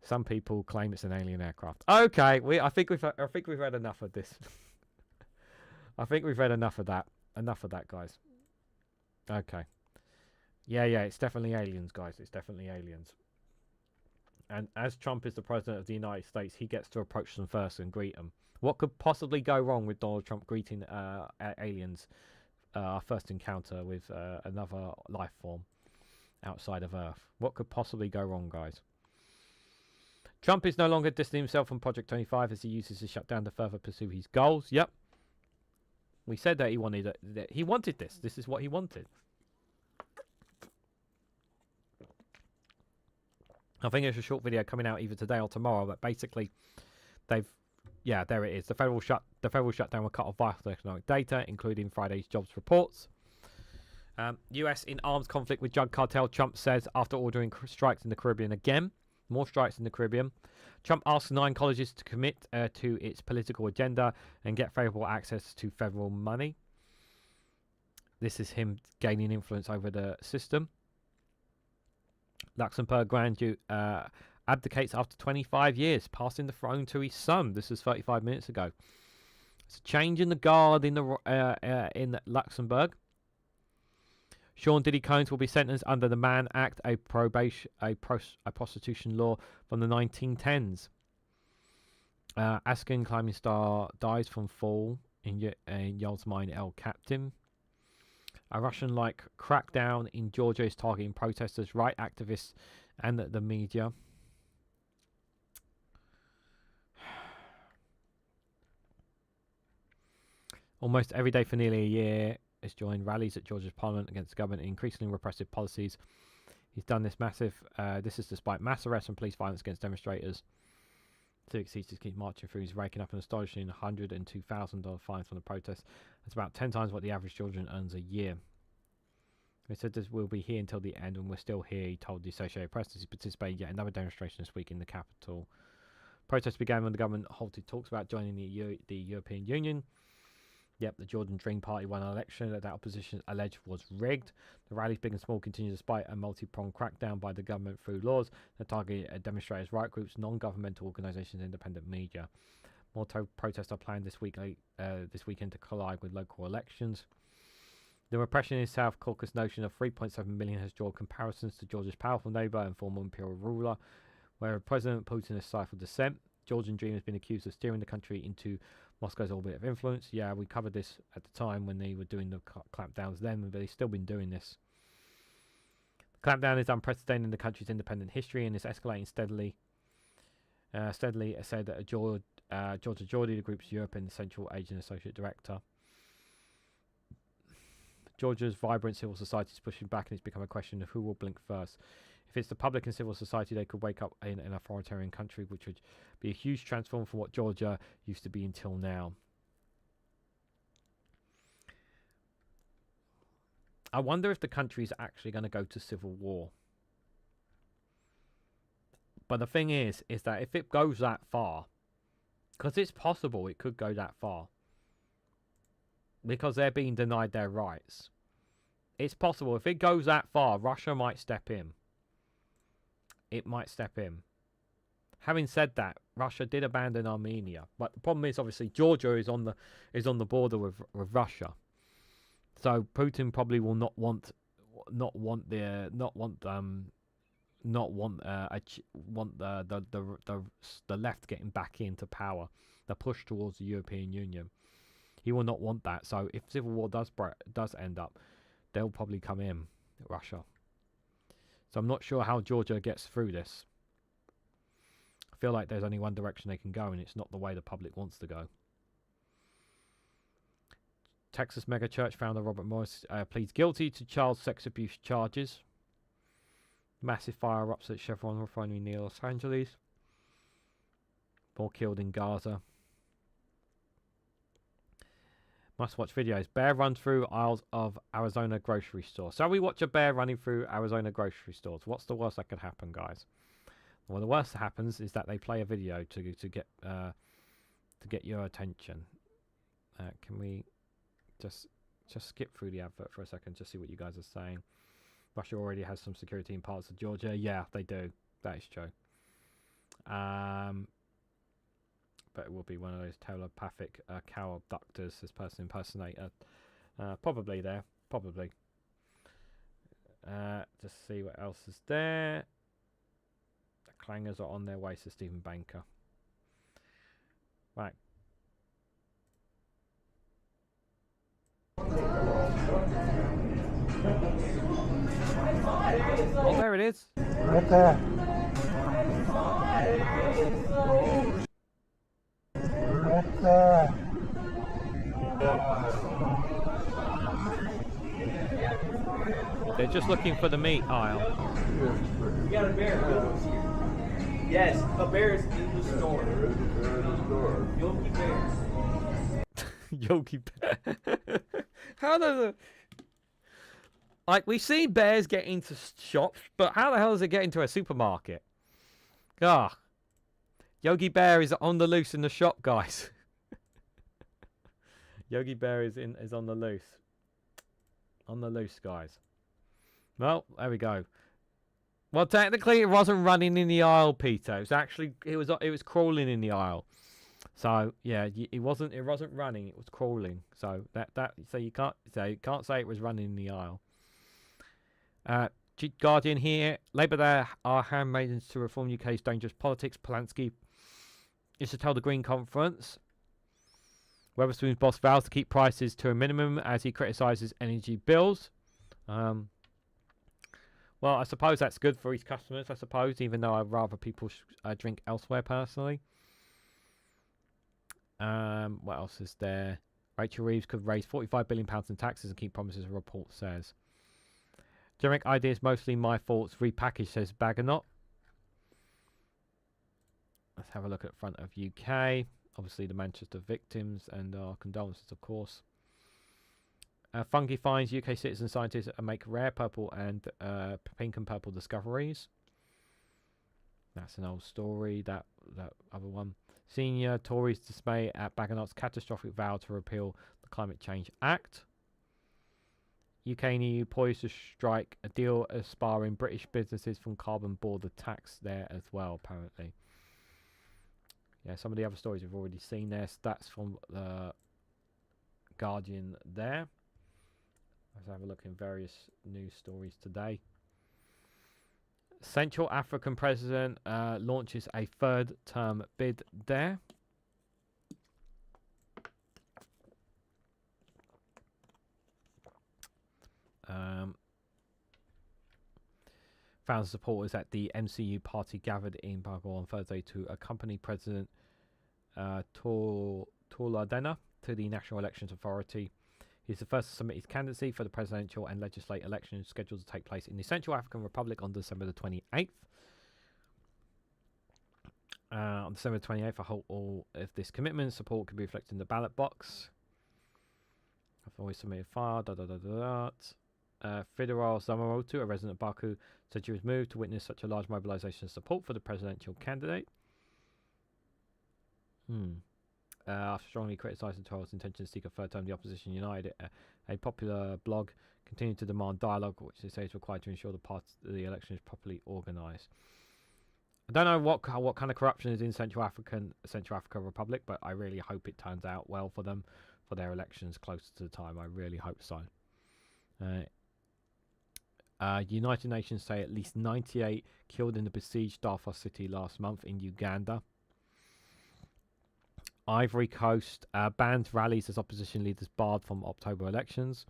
Some people claim it's an alien aircraft. Okay, I think we've read enough of this. I think we've read enough of that. Enough of that, guys. Okay. Yeah, it's definitely aliens, guys. It's definitely aliens. And as Trump is the president of the United States, he gets to approach them first and greet them. What could possibly go wrong with Donald Trump greeting aliens? Our first encounter with another life form outside of Earth. What could possibly go wrong, guys? Trump is no longer distancing himself from Project 25 as he uses the shutdown to further pursue his goals. Yep. We said that he wanted this. This is what he wanted. I think it's a short video coming out either today or tomorrow, but basically there it is. The federal shutdown will cut off vital economic data, including Friday's jobs reports. US in arms conflict with drug cartel, Trump says after ordering strikes in the Caribbean again. More strikes in the Caribbean. Trump asks 9 colleges to commit to its political agenda and get favourable access to federal money. This is him gaining influence over the system. Luxembourg Grand Duke abdicates after 25 years, passing the throne to his son. This is 35 minutes ago. It's a change in the guard in Luxembourg. Sean Diddy Combs will be sentenced under the Mann Act, a prostitution law from the 1910s. Askin climbing star dies from fall in Yozmine El Captain. A Russian-like crackdown in Georgia is targeting protesters, right activists, and the media. Almost every day for nearly a year has joined rallies at Georgia's parliament against the government and increasingly repressive policies. He's done this this is despite mass arrests and police violence against demonstrators. Civic seats keep marching through. He's raking up an astonishing $102,000 fines from the protests. That's about 10 times what the average Georgian earns a year. He said this will be here until the end, and we're still here, he told the Associated Press as he participated in yet another demonstration this week in the capital. Protests began when the government halted talks about joining the European Union. Yep, the Jordan Dream Party won an election that opposition alleged was rigged. The rallies, big and small, continue despite a multi-pronged crackdown by the government through laws that target demonstrators, right groups, non-governmental organisations, independent media. More protests are planned this weekend to collide with local elections. The repression in South Caucasus notion of 3.7 million has drawn comparisons to Georgia's powerful neighbour and former imperial ruler, where President Putin has stifled dissent. Georgian Dream has been accused of steering the country into Moscow's orbit of influence. Yeah, we covered this at the time when they were doing the clampdowns then, but they've still been doing this. The clampdown is unprecedented in the country's independent history and is escalating steadily. Said Georgia Geordie, the group's European and Central Asian Associate Director. Georgia's vibrant civil society is pushing back, and it's become a question of who will blink first. If it's the public and civil society, they could wake up in an authoritarian country, which would be a huge transform from what Georgia used to be until now. I wonder if the country is actually going to go to civil war. But the thing is that if it goes that far, because it's possible it could go that far, because they're being denied their rights. It's possible if it goes that far, Russia might step in. It might step in. Having said that, Russia did abandon Armenia, but the problem is obviously Georgia is on the border with Russia, so Putin probably will not want the left getting back into power, the push towards the European Union. He will not want that. So if civil war does end up, they'll probably come in, Russia. So I'm not sure how Georgia gets through this. I feel like there's only one direction they can go, and it's not the way the public wants to go. Texas megachurch founder Robert Morris pleads guilty to child sex abuse charges. Massive fire erupts at Chevron refinery near Los Angeles. More killed in Gaza. Must watch videos. Bear runs through aisles of Arizona grocery store. So we watch a bear running through Arizona grocery stores. What's the worst that could happen, guys? Well, the worst that happens is that they play a video to get your attention. Can we just skip through the advert for a second, just see what you guys are saying? Russia already has some security in parts of Georgia. Yeah, they do. That is true. But it will be one of those telepathic cow abductors, this person impersonator. Probably there. Probably. Just see what else is there. The clangers are on their way to Stephen Banker. Right. Oh, there it is. Right there. Right there. They're just looking for the meat aisle. We got a bear. Yes, a bear is in the store. Yogi Bear. Yogi Bear. How does Like, we see bears get into shops, but how the hell does it get into a supermarket? Ah, Yogi Bear is on the loose in the shop, guys. Yogi Bear is on the loose. On the loose, guys. Well, there we go. Well, technically, it wasn't running in the aisle, Peter. It was actually it was crawling in the aisle. So yeah, it wasn't running. It was crawling. So so you can't say it was running in the aisle. Guardian here. Labour there are handmaidens to reform UK's dangerous politics. Polanski is to tell the Green Conference. Weatherspoon's boss vows to keep prices to a minimum as he criticises energy bills. Well, I suppose that's good for his customers, I suppose, even though I'd rather people drink elsewhere, personally. What else is there? Rachel Reeves could raise £45 billion in taxes and keep promises, a report says. Generic ideas, mostly my thoughts, repackaged, says Bagonot. Let's have a look at front of UK. Obviously, the Manchester victims and our condolences, of course. Fungi finds UK citizen scientists make rare purple and pink and purple discoveries. That's an old story, that other one. Senior Tories dismay at Bagonot's catastrophic vow to repeal the Climate Change Act. UK and EU poised to strike a deal aspiring British businesses from carbon border tax there as well, apparently. Yeah, some of the other stories we've already seen there. Stats from the Guardian there. Let's have a look in various news stories today. Central African president launches a third-term bid there. Found supporters at the MCU party gathered in Bangor on Thursday to accompany President Torladena to the National Elections Authority. He's the first to submit his candidacy for the presidential and legislative elections scheduled to take place in the Central African Republic on December the 28th. On December 28th, I hope all of this commitment support can be reflected in the ballot box. I've always submitted file. Federal Zamarotu, a resident of Baku, said she was moved to witness such a large mobilization of support for the presidential candidate. After strongly criticising Torres' intention to seek a third term, the opposition united. A popular blog continued to demand dialogue, which they say is required to ensure the election is properly organised. I don't know what kind of corruption is in Central Africa Republic, but I really hope it turns out well for them for their elections closer to the time. I really hope so. United Nations say at least 98 killed in the besieged Darfur city last month in Uganda. Ivory Coast bans rallies as opposition leaders barred from October elections.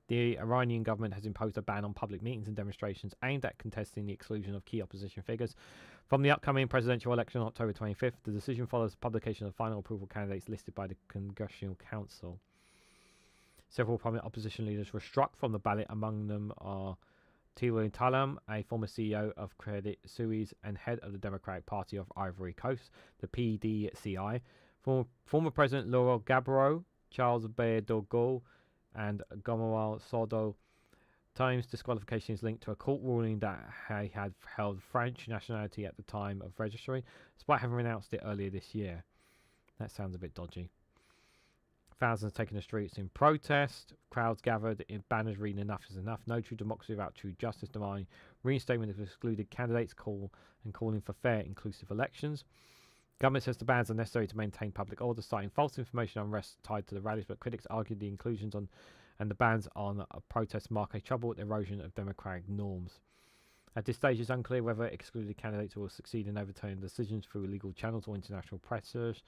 The Iranian government has imposed a ban on public meetings and demonstrations aimed at contesting the exclusion of key opposition figures from the upcoming presidential election on October 25th. The decision follows the publication of final approval candidates listed by the Congressional Council. Several prominent opposition leaders were struck from the ballot. Among them are Tiwu Talam, a former CEO of Credit Suisse and head of the Democratic Party of Ivory Coast, the PDCI, former President Laurent Gbagbo, Charles Bayer Dogo, and Gomaral Sodo. Time's disqualification is linked to a court ruling that he had held French nationality at the time of registry, despite having renounced it earlier this year. That sounds a bit dodgy. Thousands taken the streets in protest. Crowds gathered in banners reading "Enough is enough. No true democracy without true justice." Demanding reinstatement of excluded candidates, calling for fair, inclusive elections. Government says the bans are necessary to maintain public order, citing false information unrest tied to the rallies, but critics argue the inclusions on and the bans on protests mark a troubled erosion of democratic norms. At this stage, it's unclear whether excluded candidates will succeed in overturning decisions through legal channels or international pressures.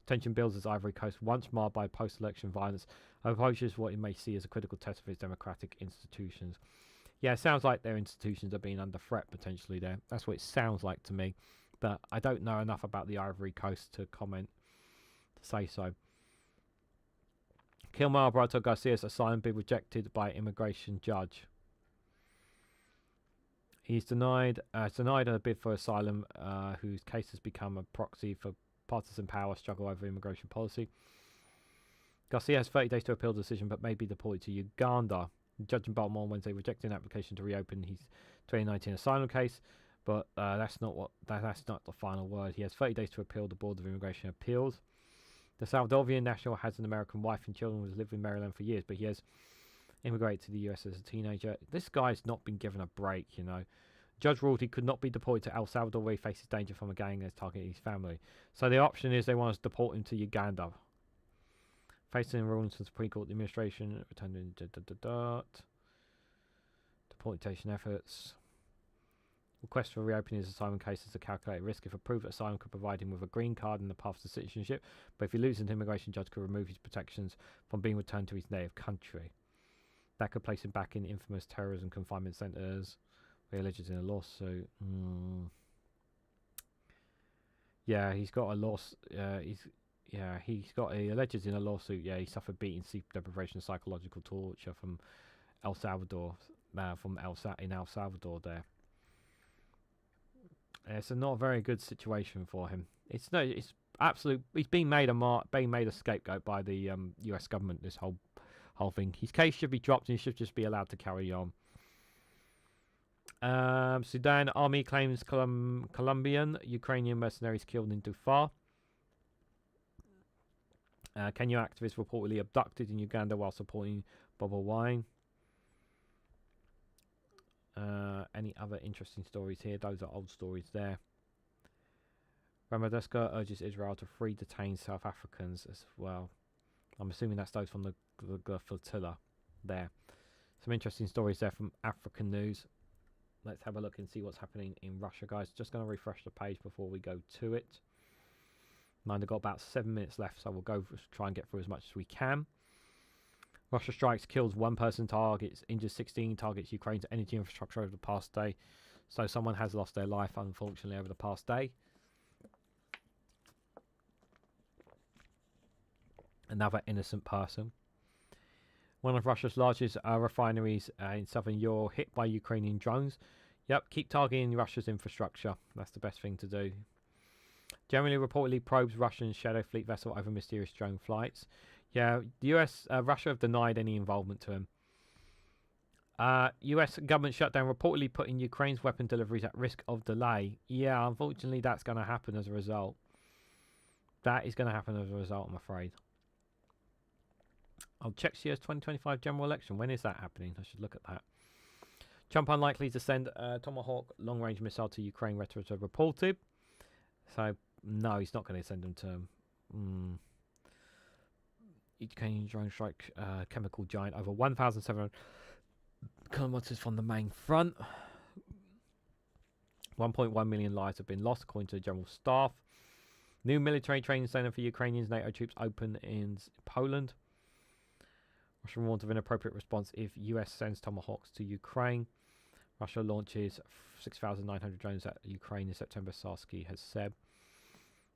Tension builds as Ivory Coast, once marred by post-election violence, approaches what it may see as a critical test of its democratic institutions. Yeah, it sounds like their institutions are being under threat potentially there. That's what it sounds like to me. But I don't know enough about the Ivory Coast to comment, to say so. Kilmar Alberto Garcia's asylum bid rejected by immigration judge. He's denied a bid for asylum, whose case has become a proxy for partisan power struggle over immigration policy. Garcia has 30 days to appeal the decision, but may be deported to Uganda. The judge in Baltimore on Wednesday rejected an application to reopen his 2019 asylum case, but that's not the final word. He has 30 days to appeal the Board of Immigration Appeals. The Salvadoran national has an American wife and children, has lived in Maryland for years, but he has immigrated to the US as a teenager. This guy's not been given a break, you know. Judge ruled he could not be deported to El Salvador, where he faces danger from a gang that's targeting his family. So the option is they want us to deport him to Uganda. Facing rulings from the Supreme Court, the administration returned deportation efforts. Request for reopening his asylum case is a calculated risk. If approved, asylum could provide him with a green card and the path to citizenship, but if he loses, an immigration judge could remove his protections from being returned to his native country. That could place him back in infamous terrorism confinement centres, where he alleges in a lawsuit. Yeah, he's got a he's got he alleges in a lawsuit. Yeah, he suffered beating, sleep deprivation, psychological torture from El Salvador, in El Salvador there. It's not a very good situation for him. It's absolute. He's being made a scapegoat by the U.S. government. This whole thing. His case should be dropped and he should just be allowed to carry on. Sudan army claims Colombian Ukrainian mercenaries killed in Dhofar. Kenya activists reportedly abducted in Uganda while supporting Bobi Wine. Any other interesting stories here? Those are old stories there. Ramadeska urges Israel to free detained South Africans as well. I'm assuming that's those from the flotilla there. Some interesting stories there from African news. Let's have a look and see what's happening in Russia, guys. Just going to refresh the page before we go to it. Mind, I've got about 7 minutes left, so we'll try and get through as much as we can. Russia strikes, kills 1 person, targets, injures 16, targets Ukraine's energy infrastructure over the past day. So someone has lost their life, unfortunately, over the past day. Another innocent person. One of Russia's largest refineries in southern Europe hit by Ukrainian drones. Yep, keep targeting Russia's infrastructure. That's the best thing to do. Germany reportedly probes Russian Shadow Fleet vessel over mysterious drone flights. Yeah, the Russia have denied any involvement to him. US government shutdown reportedly putting Ukraine's weapon deliveries at risk of delay. Yeah, unfortunately that's going to happen as a result. That is going to happen as a result, I'm afraid. I'll check CS 2025 general election. When is that happening? I should look at that. Trump unlikely to send Tomahawk long-range missile to Ukraine, rhetoric reported. So, no, he's not going to send them to him. Ukrainian drone strike chemical giant over 1,700 kilometers from the main front. 1.1 million lives have been lost, according to the General Staff. New military training center for Ukrainians, NATO troops open in Poland. Russia warns of inappropriate response if US sends Tomahawks to Ukraine. Russia launches 6,900 drones at Ukraine in September, Sarsky has said.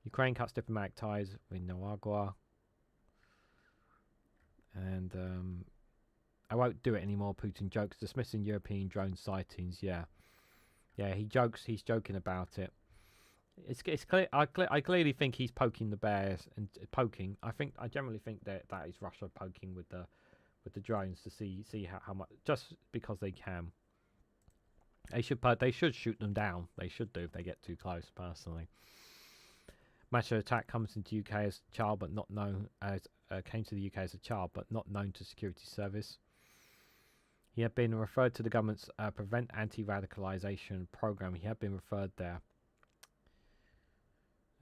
Ukraine cuts diplomatic ties with Nicaragua. And I won't do it anymore. Putin jokes, dismissing European drone sightings. Yeah, he jokes. He's joking about it. It's clear. I clearly think he's poking the bears and poking. I generally think that is Russia poking with the drones to see how much, just because they can. They should shoot them down. They should do if they get too close. Personally, Macho attack comes into UK as a child, but not known as came to the UK as a child, but not known to security service. He had been referred to the government's Prevent Anti-Radicalisation program. He had been referred there.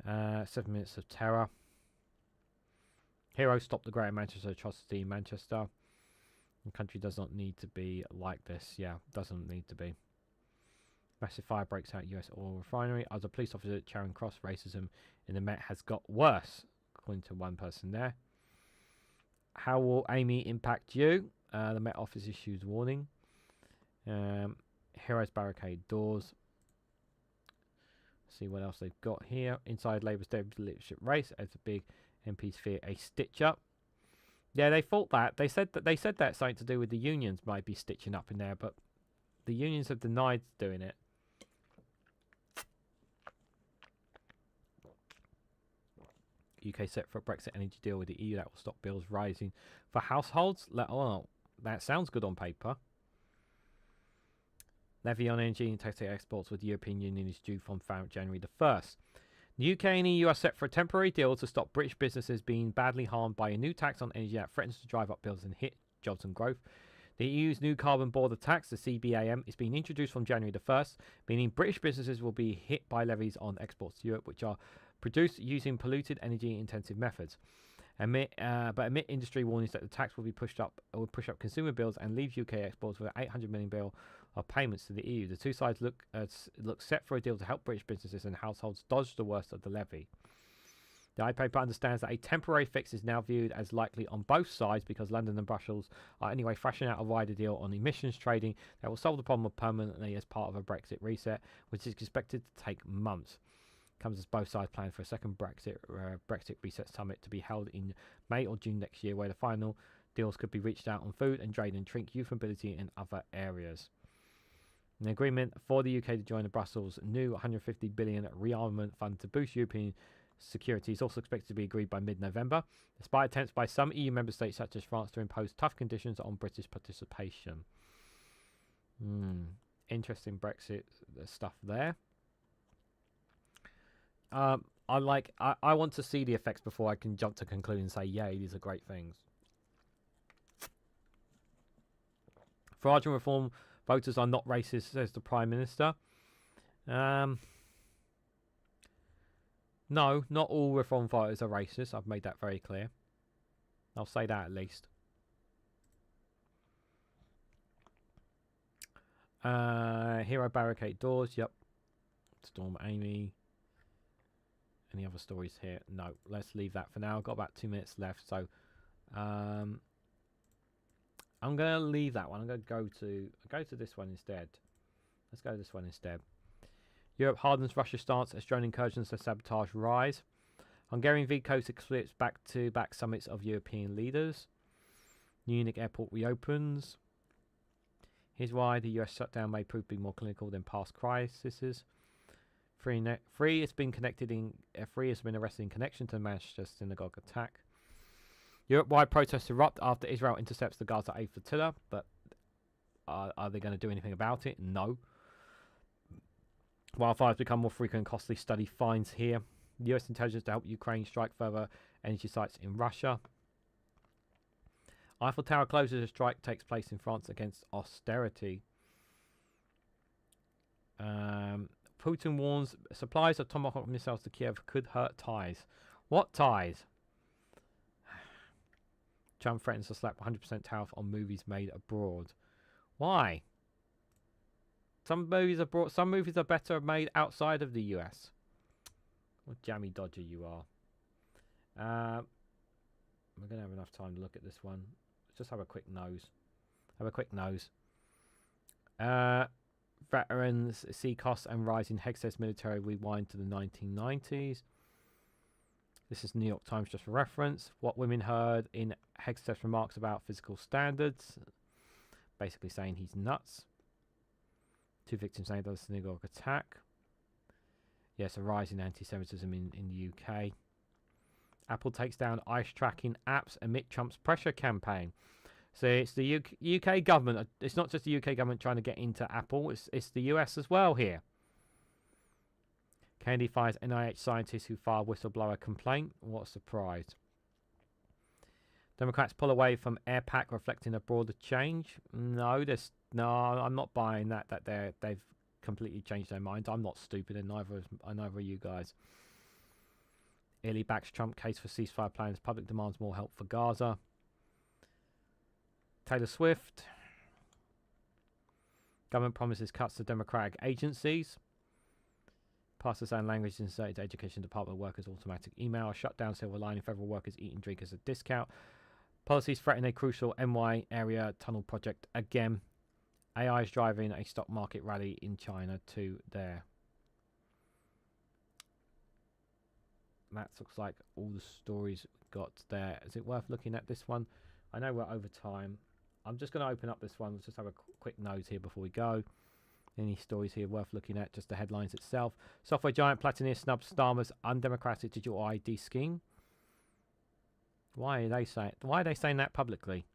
7 minutes of terror. Heroes stop the Greater Manchester atrocity in Manchester. The country does not need to be like this. Yeah, doesn't need to be. Massive fire breaks out US oil refinery. As a police officer at Charing Cross, racism in the Met has got worse, according to one person there. How will Amy impact you? The Met Office issues warning. Heroes barricade doors. See what else they've got here. Inside Labour's deputy leadership race as the big MPs fear a stitch up. Yeah, they thought that. They said that something to do with the unions might be stitching up in there, but the unions have denied doing it. UK set for a Brexit energy deal with the EU that will stop bills rising for households. That sounds good on paper. Levy on energy and textile exports with the European Union is due from January the 1st. The UK and EU are set for a temporary deal to stop British businesses being badly harmed by a new tax on energy that threatens to drive up bills and hit jobs and growth. The EU's new carbon border tax, the CBAM, is being introduced from January the 1st, meaning British businesses will be hit by levies on exports to Europe, which are produced using polluted energy-intensive methods. But amid industry warnings that the tax will push up consumer bills and leave UK exports with an 800 million bill of payments to the EU. The two sides look set for a deal to help British businesses and households dodge the worst of the levy. The I paper understands that a temporary fix is now viewed as likely on both sides because London and Brussels are anyway fashioning out a wider deal on emissions trading that will solve the problem permanently as part of a Brexit reset, which is expected to take months. Comes as both sides plan for a second Brexit reset summit to be held in May or June next year, where the final deals could be reached out on food and trade and drink, youth mobility and other areas. An agreement for the UK to join the Brussels' new 150 billion rearmament fund to boost European security is also expected to be agreed by mid-November, despite attempts by some EU member states such as France to impose tough conditions on British participation. Interesting Brexit stuff there. I want to see the effects before I can jump to conclude and say, yay, these are great things. Fraudulent reform voters are not racist, says the Prime Minister. No, not all reform voters are racist. I've made that very clear. I'll say that at least. Hero barricade doors. Yep. Storm Amy. Any other stories here? No. Let's leave that for now. I've got about 2 minutes left, so I'm gonna leave that one. I'm gonna go to this one instead. Let's go to this one instead. Europe hardens Russia's stance as drone incursions to sabotage rise. Hungarian vetoes eclipse back-to-back summits of European leaders. Munich airport reopens. Here's why the US shutdown may prove to be more clinical than past crises. Free has been arrested in connection to the Manchester synagogue attack. Europe-wide protests erupt after Israel intercepts the Gaza aid flotilla, but are they going to do anything about it? No. Wildfires become more frequent and costly. Study finds here. US intelligence to help Ukraine strike further energy sites in Russia. Eiffel Tower closes as strike takes place in France against austerity. Putin warns supplies of Tomahawk missiles to Kiev could hurt ties. What ties? Trump threatens to slap 100% tariff on movies made abroad. Why? Some movies are better made outside of the US. What jammy dodger you are. We're going to have enough time to look at this one. Let's just have a quick nose. Veterans see costs and rising Hegseth's military rewind to the 1990s. This is New York Times just for reference. What women heard in Hegseth's remarks about physical standards. Basically saying he's nuts. 2 victims named of the synagogue attack. Yes, a rise in anti-Semitism in the UK. Apple takes down ice tracking apps amid Trump's pressure campaign. So it's the UK government. It's not just the UK government trying to get into Apple. It's the US as well here. Kennedy fires NIH scientists who file whistleblower complaint. What a surprise. Democrats pull away from AirPack, reflecting a broader change. No, I'm not buying that they've completely changed their minds. I'm not stupid, and neither are you guys. Italy backs Trump case for ceasefire plans. Public demands more help for Gaza. Taylor Swift. Government promises cuts to democratic agencies. Partisan language inserted to Education Department workers' automatic email. Shut down silver lining. Federal workers eat and drink as a discount. Policies threaten a crucial NY area tunnel project again. AI is driving a stock market rally in China too there. That looks like all the stories we've got there. Is it worth looking at this one? I know we're over time. I'm just going to open up this one. Let's just have a quick nose here before we go. Any stories here worth looking at? Just the headlines itself. Software giant Platini snubs Starmer's undemocratic digital ID scheme. Why are they saying that publicly?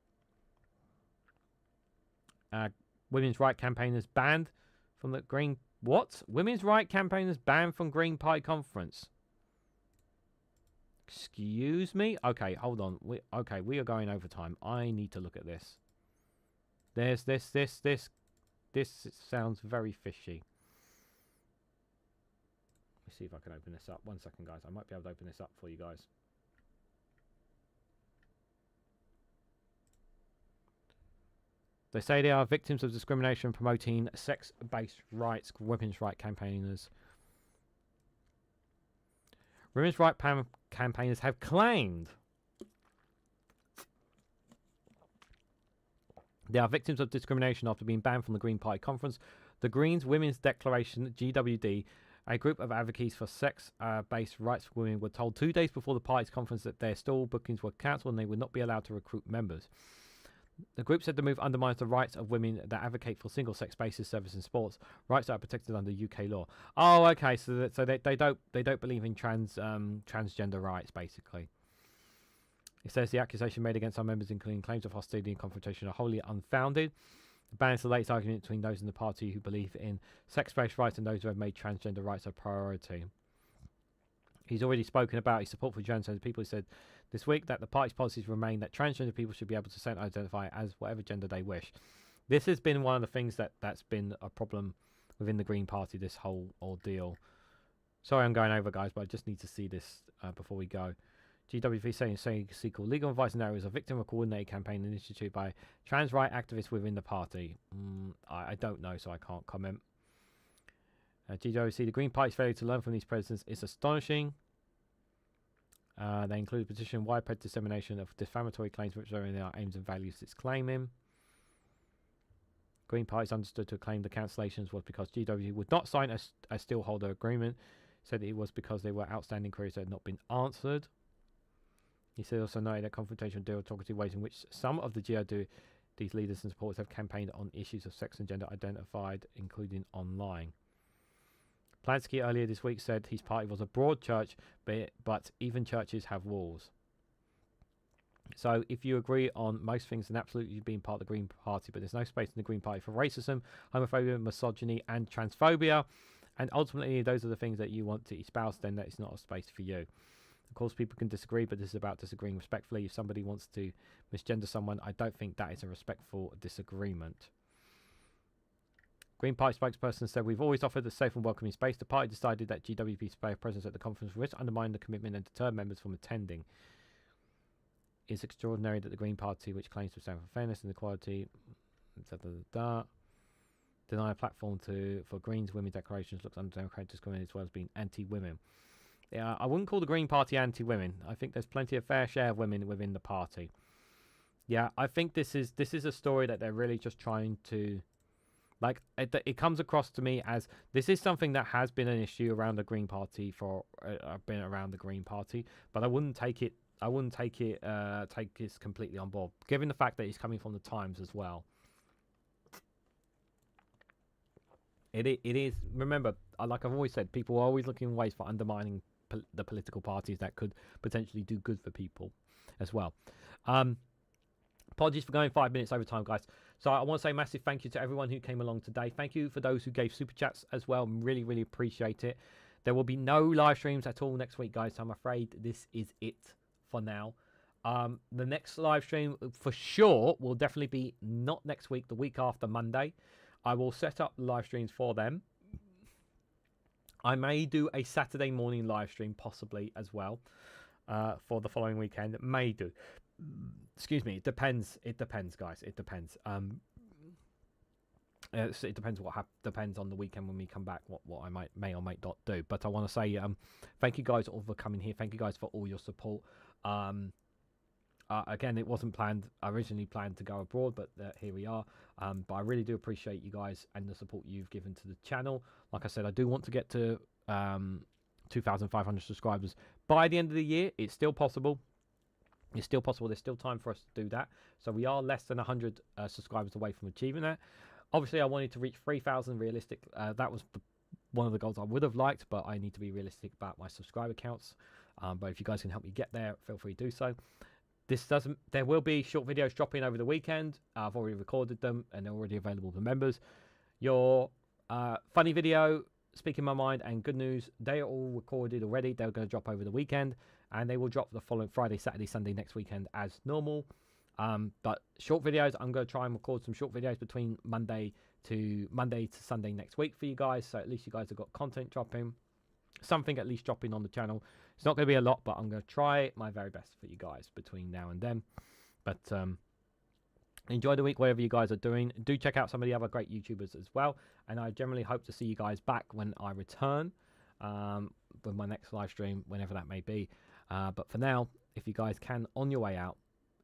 Women's right campaigners banned from the Green. What? Women's right campaigners banned from Green Party conference. Excuse me? Okay, hold on. We are going over time. I need to look at this. This sounds very fishy. Let me see if I can open this up. 1 second, guys. I might be able to open this up for you guys. They say they are victims of discrimination promoting sex-based rights, women's right campaigners. Women's right campaigners have claimed they are victims of discrimination after being banned from the Green Party conference. The Greens Women's Declaration, GWD, a group of advocates for sex-based rights for women, were told 2 days before the party's conference that their stall bookings were cancelled and they would not be allowed to recruit members. The group said the move undermines the rights of women that advocate for single-sex basis service in sports, rights that are protected under UK law. Oh, okay, so they don't believe in transgender rights, basically. It says the accusation made against some members, including claims of hostility and confrontation, are wholly unfounded. The ban is the latest argument between those in the party who believe in sex-based rights and those who have made transgender rights a priority. He's already spoken about his support for transgender people. He said this week that the party's policies remain that transgender people should be able to self-identify as whatever gender they wish. This has been one of the things that's been a problem within the Green Party, this whole ordeal. Sorry I'm going over, guys, but I just need to see this before we go. GWP saying sequel legal advice now is a victim of a coordinated campaign initiated by trans right activists within the party. I don't know, so I can't comment. GWC, the Green Party's failure to learn from these presidents is astonishing. They include a petition widespread dissemination of defamatory claims representing our aims and values it's claiming. Green Party is understood to claim the cancellations was because GWC would not sign a stillholder agreement. Said it was because there were outstanding queries that had not been answered. He said also noted that confrontation with derogatory ways in which some of the GRD's leaders and supporters have campaigned on issues of sex and gender identified, including online. Plansky earlier this week said his party was a broad church, but even churches have walls. So if you agree on most things, then absolutely you've been part of the Green Party, but there's no space in the Green Party for racism, homophobia, misogyny, and transphobia. And ultimately, those are the things that you want to espouse, then that is not a space for you. Of course, people can disagree, but this is about disagreeing respectfully. If somebody wants to misgender someone, I don't think that is a respectful disagreement. Green Party spokesperson said, we've always offered a safe and welcoming space. The party decided that GWP's presence at the conference risked undermining the commitment and deter members from attending. It's extraordinary that the Green Party, which claims to stand for fairness and equality, deny a platform for Greens women declarations, looks undemocratic, discriminating as well as being anti-women. Yeah, I wouldn't call the Green Party anti-women. I think there's plenty of fair share of women within the party. Yeah, I think this is a story that they're really just trying to, like, it comes across to me as this is something that has been an issue around the Green Party for been around the Green Party, but I wouldn't take this completely on board, given the fact that he's coming from the Times as well. It is. Remember, like I've always said, people are always looking for ways for undermining the political parties that could potentially do good for people as well. Apologies for going 5 minutes over time, guys. So I want to say a massive thank you to everyone who came along today. Thank you for those who gave super chats as well. Really, really appreciate it. There will be no live streams at all next week, guys. So I'm afraid this is it for now. The next live stream for sure will definitely be not next week, the week after Monday. I will set up live streams for them. I may do a Saturday morning live stream possibly as well for the following weekend. May do. Excuse me. It depends. It depends, guys. It depends. It depends depends on the weekend when we come back. What I may or may not do. But I want to say thank you guys all for coming here. Thank you guys for all your support. Again, it wasn't planned. I originally planned to go abroad, but here we are. But I really do appreciate you guys and the support you've given to the channel. Like I said, I do want to get to 2,500 subscribers by the end of the year. It's still possible. It's still possible. There's still time for us to do that. So we are less than 100 subscribers away from achieving that. Obviously, I wanted to reach 3,000 realistic. That was one of the goals I would have liked, but I need to be realistic about my subscriber counts. But if you guys can help me get there, feel free to do so. this doesn't. There will be short videos dropping over the weekend. I've already recorded them, and they're already available for members. Your funny video, speaking my mind, and good news, they are all recorded already. They're going to drop over the weekend, and they will drop the following Friday, Saturday, Sunday next weekend as normal. But short videos, I'm going to try and record some short videos between Monday to Sunday next week for you guys. So at least you guys have got content dropping, something at least dropping on the channel. It's not going to be a lot, but I'm going to try my very best for you guys between now and then. But enjoy the week, whatever you guys are doing. Do check out some of the other great YouTubers as well. And I generally hope to see you guys back when I return with my next live stream, whenever that may be. But for now, if you guys can, on your way out,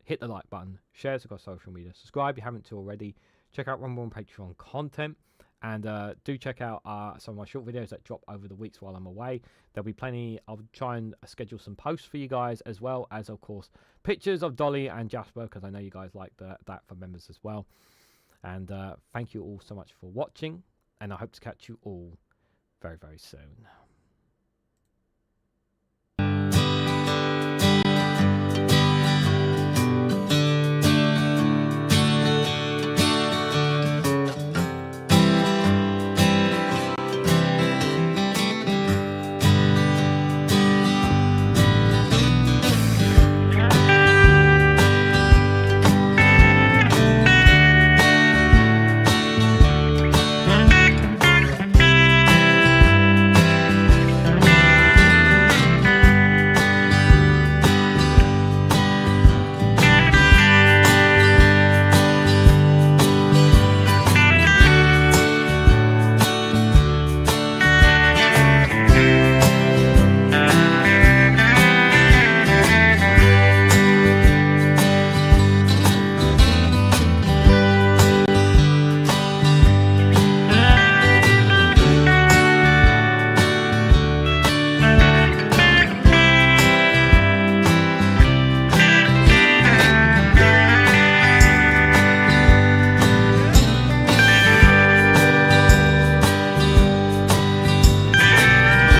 hit the like button, share us across social media, subscribe if you haven't already, check out Rumble and Patreon content, and do check out some of my short videos that drop over the weeks while I'm away. There'll be plenty. I'll try and schedule some posts for you guys, as well as, of course, pictures of Dolly and Jasper, because I know you guys like that for members as well. And thank you all so much for watching, and I hope to catch you all very, very soon.